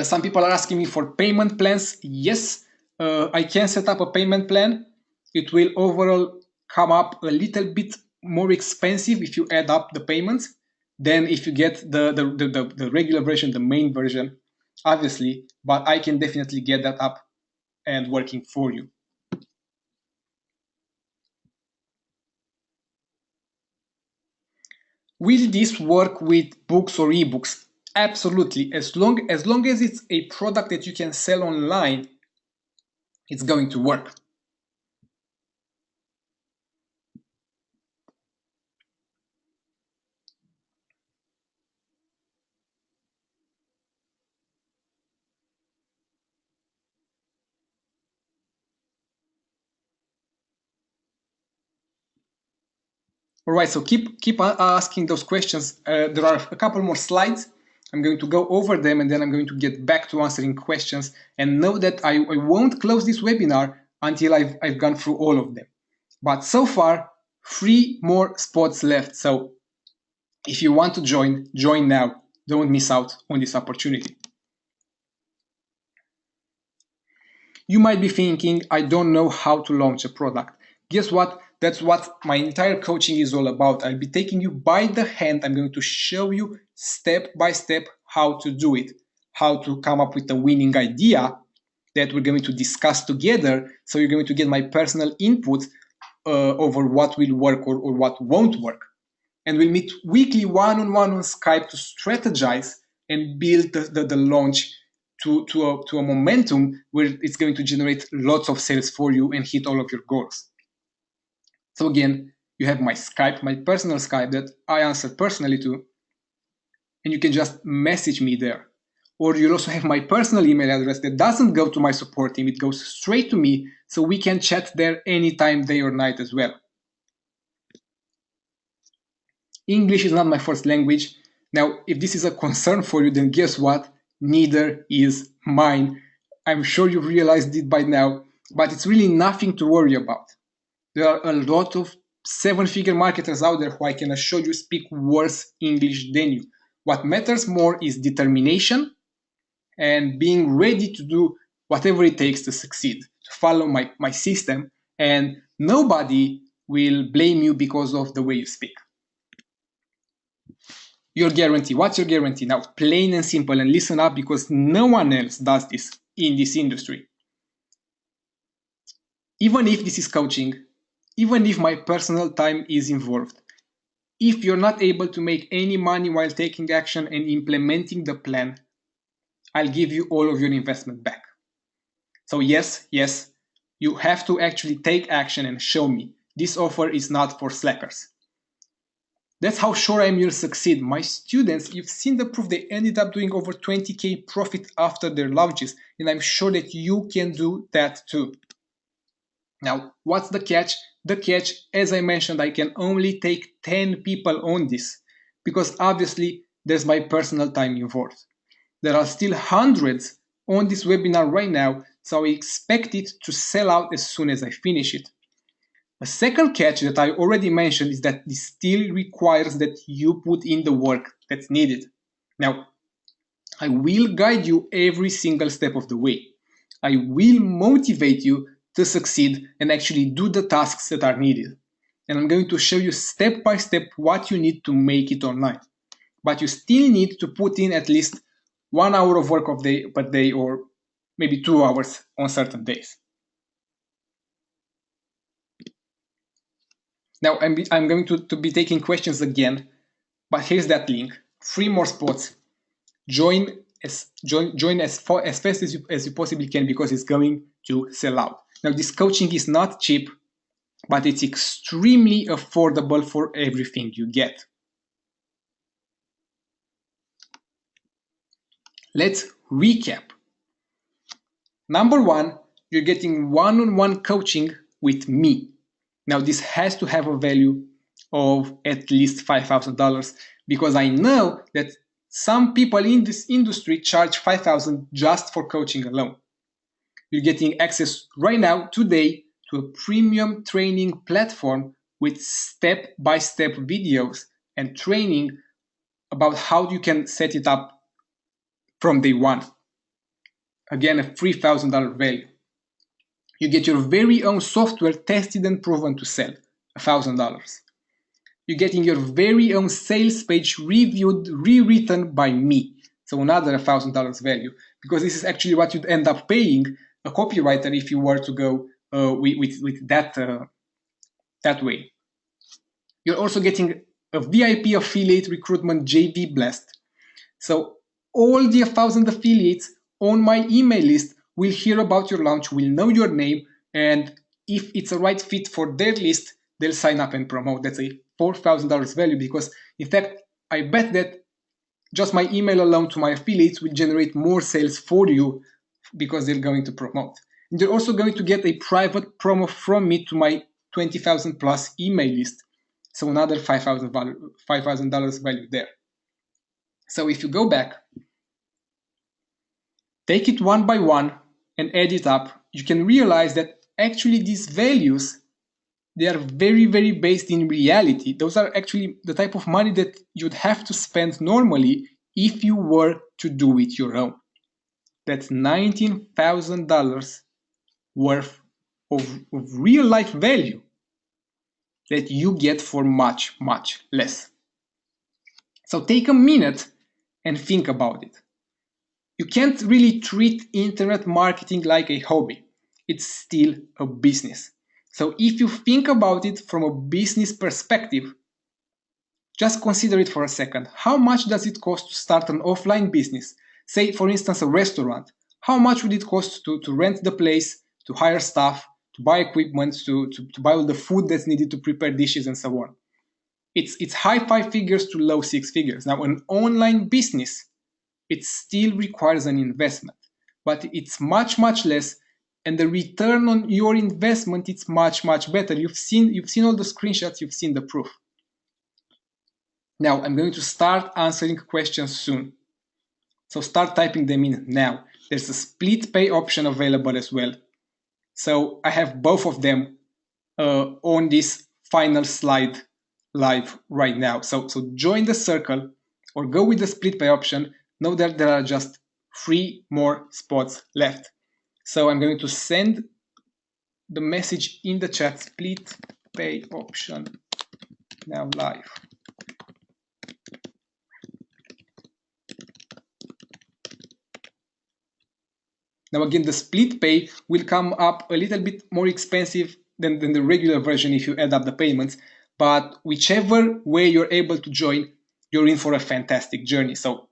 Some people are asking me for payment plans. Yes, I can set up a payment plan. It will overall come up a little bit more expensive if you add up the payments than if you get the regular version, the main version, obviously, but I can definitely get that up and working for you. Will this work with books or ebooks? Absolutely. As long as it's a product that you can sell online, it's going to work. All right, so keep asking those questions. There are a couple more slides. I'm going to go over them and then I'm going to get back to answering questions. And know that I won't close this webinar until I've gone through all of them. But so far, 3 more spots left. So if you want to join now. Don't miss out on this opportunity. You might be thinking, I don't know how to launch a product. Guess what? That's what my entire coaching is all about. I'll be taking you by the hand. I'm going to show you step by step how to do it, how to come up with a winning idea that we're going to discuss together. So you're going to get my personal input over what will work or what won't work. And we'll meet weekly one-on-one on Skype to strategize and build the launch to a momentum where it's going to generate lots of sales for you and hit all of your goals. So again, you have my Skype, my personal Skype that I answer personally to, and you can just message me there. Or you'll also have my personal email address that doesn't go to my support team, it goes straight to me, so we can chat there anytime, day or night as well. English is not my first language. Now, if this is a concern for you, then guess what? Neither is mine. I'm sure you've realized it by now, but it's really nothing to worry about. There are a lot of 7-figure marketers out there who I can assure you speak worse English than you. What matters more is determination and being ready to do whatever it takes to succeed, to follow my system, and nobody will blame you because of the way you speak. Your guarantee. What's your guarantee? Now, plain and simple, and listen up because no one else does this in this industry. Even if this is coaching, even if my personal time is involved, if you're not able to make any money while taking action and implementing the plan, I'll give you all of your investment back. So yes, you have to actually take action and show me. This offer is not for slackers. That's how sure I am you'll succeed. My students, you've seen the proof, they ended up doing over 20K profit after their launches, and I'm sure that you can do that too. Now, what's the catch? The catch, as I mentioned, I can only take 10 people on this because obviously there's my personal time involved. There are still hundreds on this webinar right now, so I expect it to sell out as soon as I finish it. A second catch that I already mentioned is that this still requires that you put in the work that's needed. Now, I will guide you every single step of the way. I will motivate you to succeed and actually do the tasks that are needed. And I'm going to show you step by step what you need to make it online. But you still need to put in at least 1 hour of work per day, or maybe 2 hours on certain days. Now I'm going to be taking questions again, but here's that link. 3 more spots. Join as fast as you possibly can because it's going to sell out. Now this coaching is not cheap, but it's extremely affordable for everything you get. Let's recap. Number 1, you're getting one-on-one coaching with me. Now this has to have a value of at least $5,000 because I know that some people in this industry charge $5,000 just for coaching alone. You're getting access right now, today, to a premium training platform with step-by-step videos and training about how you can set it up from day one. Again, a $3,000 value. You get your very own software tested and proven to sell, $1,000. You're getting your very own sales page reviewed, rewritten by me. So another $1,000 value, because this is actually what you'd end up paying a copywriter if you were to go with that way. You're also getting a VIP affiliate recruitment JV blast. So all the 1,000 affiliates on my email list will hear about your launch, will know your name, and if it's a right fit for their list, they'll sign up and promote. That's a $4,000 value because, in fact, I bet that just my email alone to my affiliates will generate more sales for you because they're going to promote. And they're also going to get a private promo from me to my 20,000 plus email list. So another $5,000 value there. So if you go back, take it one by one and add it up, you can realize that actually these values, they are very, very based in reality. Those are actually the type of money that you'd have to spend normally if you were to do it your own. That's $19,000 worth of real life value that you get for much, much less. So take a minute and think about it. You can't really treat internet marketing like a hobby. It's still a business. So if you think about it from a business perspective, just consider it for a second. How much does it cost to start an offline business? Say, for instance, a restaurant. How much would it cost to rent the place, to hire staff, to buy equipment, to buy all the food that's needed to prepare dishes and so on? It's high 5 figures to low 6 figures. Now, an online business, it still requires an investment, but it's much, much less, and the return on your investment, it's much, much better. You've seen all the screenshots, you've seen the proof. Now, I'm going to start answering questions soon. So start typing them in now. There's a split pay option available as well. So I have both of them on this final slide live right now. So join the circle or go with the split pay option. Know that there are just 3 more spots left. So I'm going to send the message in the chat, split pay option now live. Now again, the split pay will come up a little bit more expensive than the regular version if you add up the payments, but whichever way you're able to join, you're in for a fantastic journey. So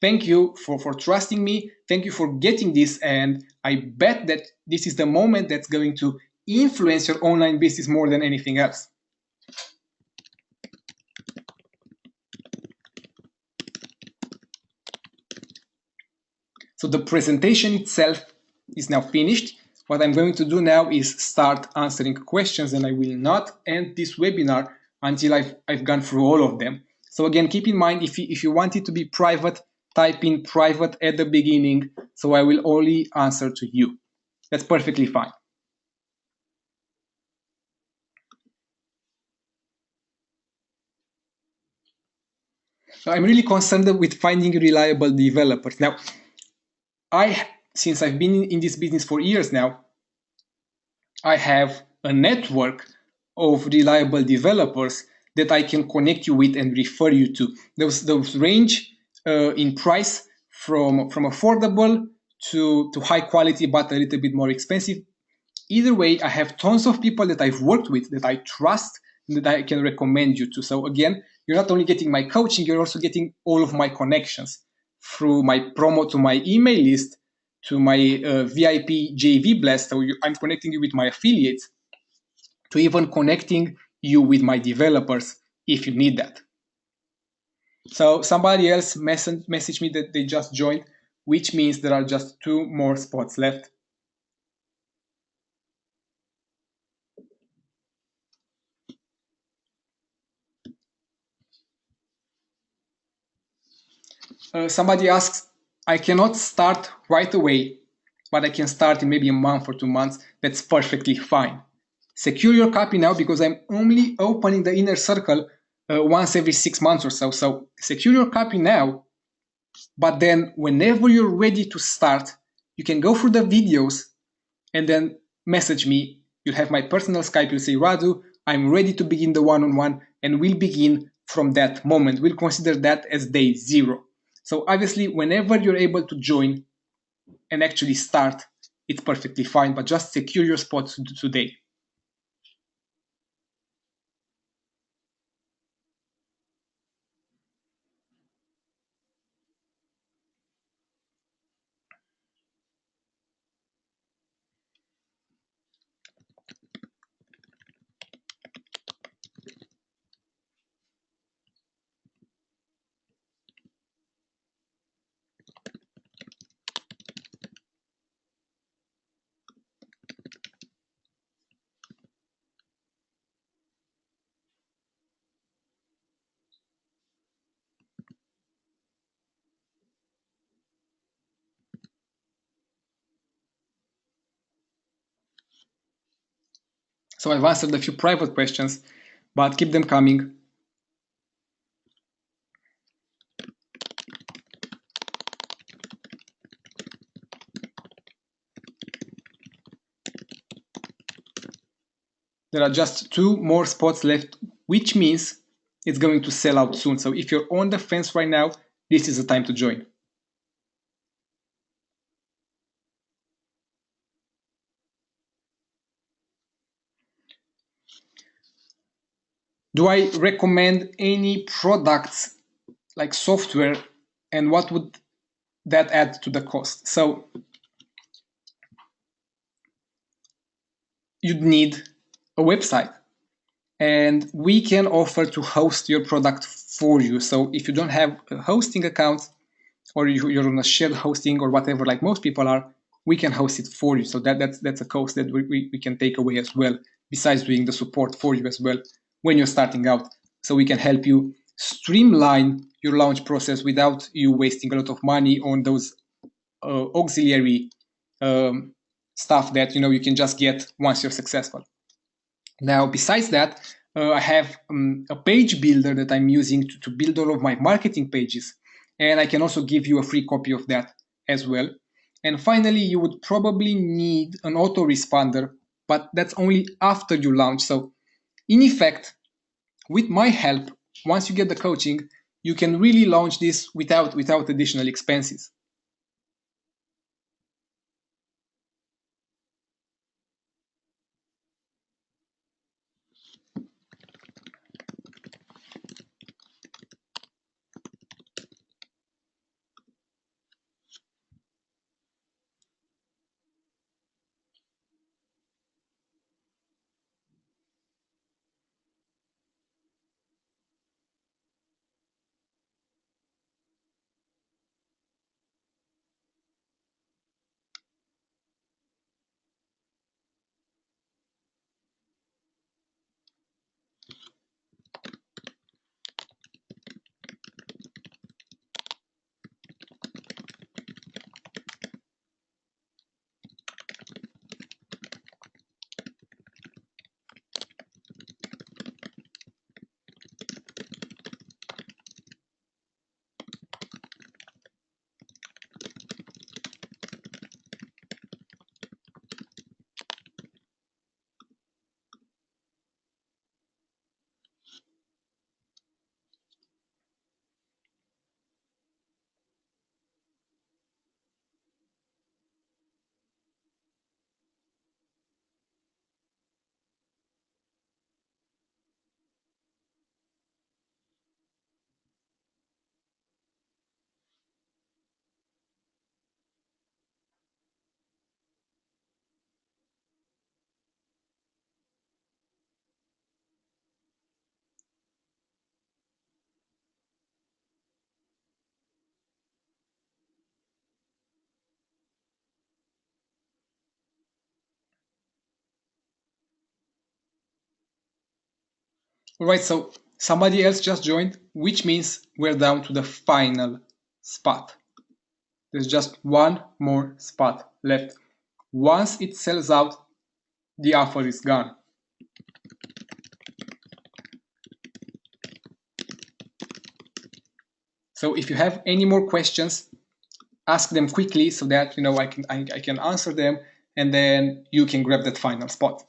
thank you for trusting me. Thank you for getting this, and I bet that this is the moment that's going to influence your online business more than anything else. So the presentation itself is now finished. What I'm going to do now is start answering questions, and I will not end this webinar until I've gone through all of them. So again, keep in mind, if you want it to be private, type in private at the beginning, so I will only answer to you. That's perfectly fine. So I'm really concerned with finding reliable developers. Now, since I've been in this business for years now, I have a network of reliable developers that I can connect you with and refer you to. Those range in price from affordable to high quality, but a little bit more expensive. Either way, I have tons of people that I've worked with that I trust that I can recommend you to. So again, you're not only getting my coaching, you're also getting all of my connections through my promo to my email list, to my VIP JV Blast. So I'm connecting you with my affiliates, to even connecting you with my developers if you need that. So somebody else messaged me that they just joined, which means there are just 2 more spots left. Somebody asks, I cannot start right away, but I can start in maybe a month or 2 months. That's perfectly fine. Secure your copy now, because I'm only opening the inner circle once every 6 months or so. So secure your copy now, but then whenever you're ready to start, you can go through the videos and then message me. You'll have my personal Skype. You'll say, Radu, I'm ready to begin the one-on-one, and we'll begin from that moment. We'll consider that as day 0. So obviously, whenever you're able to join and actually start, it's perfectly fine, but just secure your spot today. So I've answered a few private questions, but keep them coming. There are just 2 more spots left, which means it's going to sell out soon. So if you're on the fence right now, this is the time to join. Do I recommend any products like software, and what would that add to the cost? So you'd need a website, and we can offer to host your product for you. So if you don't have a hosting account, or you're on a shared hosting or whatever, like most people are, we can host it for you. So that's a cost that we can take away as well, besides doing the support for you as well when you're starting out. So we can help you streamline your launch process without you wasting a lot of money on those auxiliary stuff that you can just get once you're successful. Now, besides that, I have a page builder that I'm using to build all of my marketing pages, and I can also give you a free copy of that as well. And finally, you would probably need an autoresponder, but that's only after you launch. So in effect, with my help, once you get the coaching, you can really launch this without additional expenses. All right, so somebody else just joined, which means we're down to the final spot. There's just one more spot left. Once it sells out, the offer is gone. So if you have any more questions, ask them quickly so that I can answer them, and then you can grab that final spot.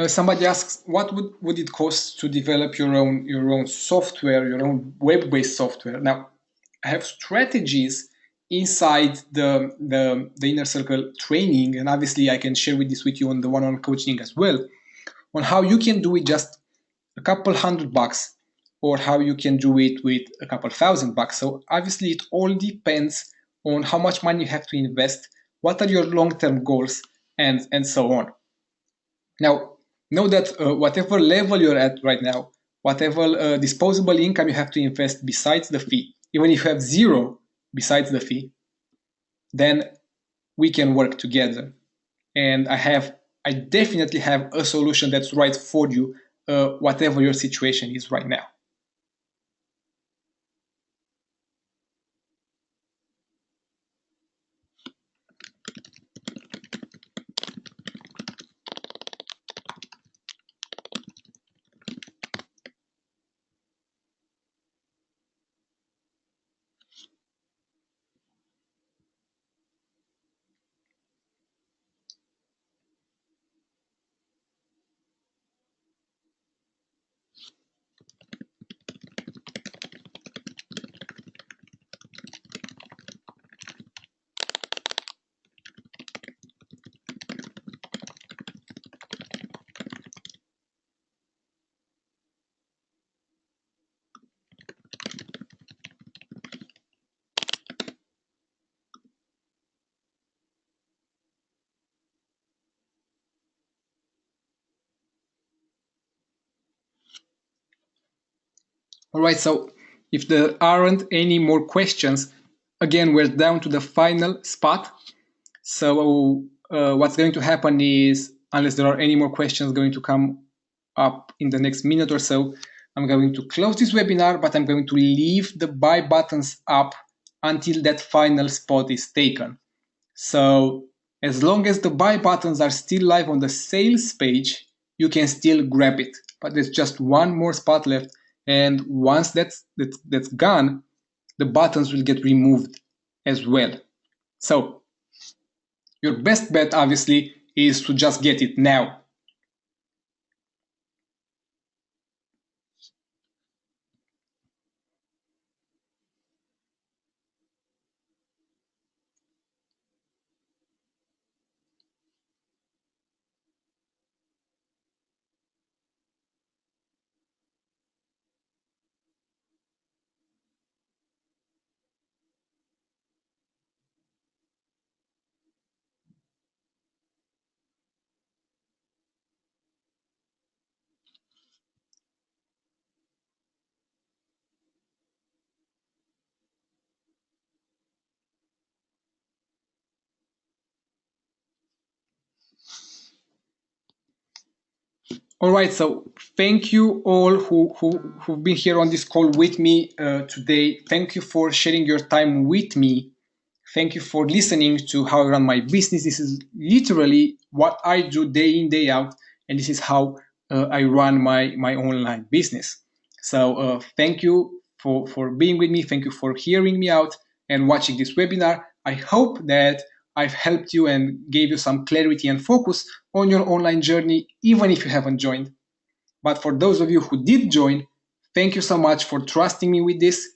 Somebody asks, what would it cost to develop your own software, your own web-based software? Now, I have strategies inside the inner circle training, and obviously I can share this with you on the one-on-one coaching as well, on how you can do it just a couple $100, or how you can do it with a couple $1,000. So obviously it all depends on how much money you have to invest, what are your long-term goals, and so on. Now, know that whatever level you're at right now, whatever disposable income you have to invest besides the fee, even if you have zero besides the fee, then we can work together. And I definitely have a solution that's right for you, whatever your situation is right now. All right, so if there aren't any more questions, again, we're down to the final spot. So what's going to happen is, unless there are any more questions going to come up in the next minute or so, I'm going to close this webinar, but I'm going to leave the buy buttons up until that final spot is taken. So as long as the buy buttons are still live on the sales page, you can still grab it. But there's just one more spot left. And once that's gone, the buttons will get removed as well. So your best bet, obviously, is to just get it now. All right, so thank you all who've been here on this call with me today. Thank you for sharing your time with me. Thank you for listening to how I run my business. This is literally what I do day in, day out, and this is how I run my online business. So thank you for being with me. Thank you for hearing me out and watching this webinar. I hope that I've helped you and gave you some clarity and focus on your online journey, even if you haven't joined. But for those of you who did join, thank you so much for trusting me with this.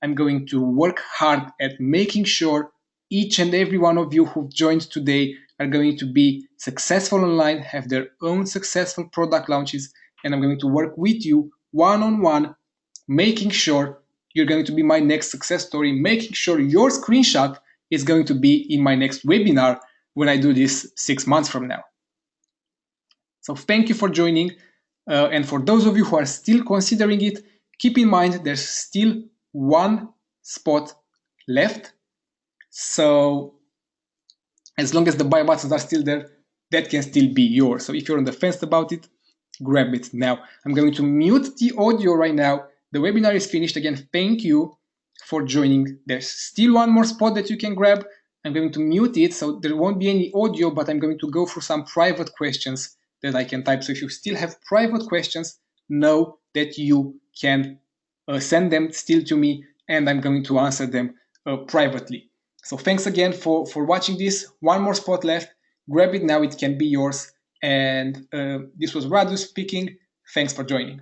I'm going to work hard at making sure each and every one of you who've joined today are going to be successful online, have their own successful product launches, and I'm going to work with you one-on-one, making sure you're going to be my next success story, making sure your screenshot is going to be in my next webinar when I do this 6 months from now. So thank you for joining. And for those of you who are still considering it, keep in mind there's still one spot left. So as long as the buy buttons are still there, that can still be yours. So if you're on the fence about it, grab it now. I'm going to mute the audio right now. The webinar is finished. Again, thank you for joining. There's still one more spot that you can grab. I'm going to mute it, so there won't be any audio, but I'm going to go through some private questions that I can type. So if you still have private questions, know that you can send them still to me, and I'm going to answer them privately. So thanks again for watching this. One more spot left. Grab it now. It can be yours. And this was Radu speaking. Thanks for joining.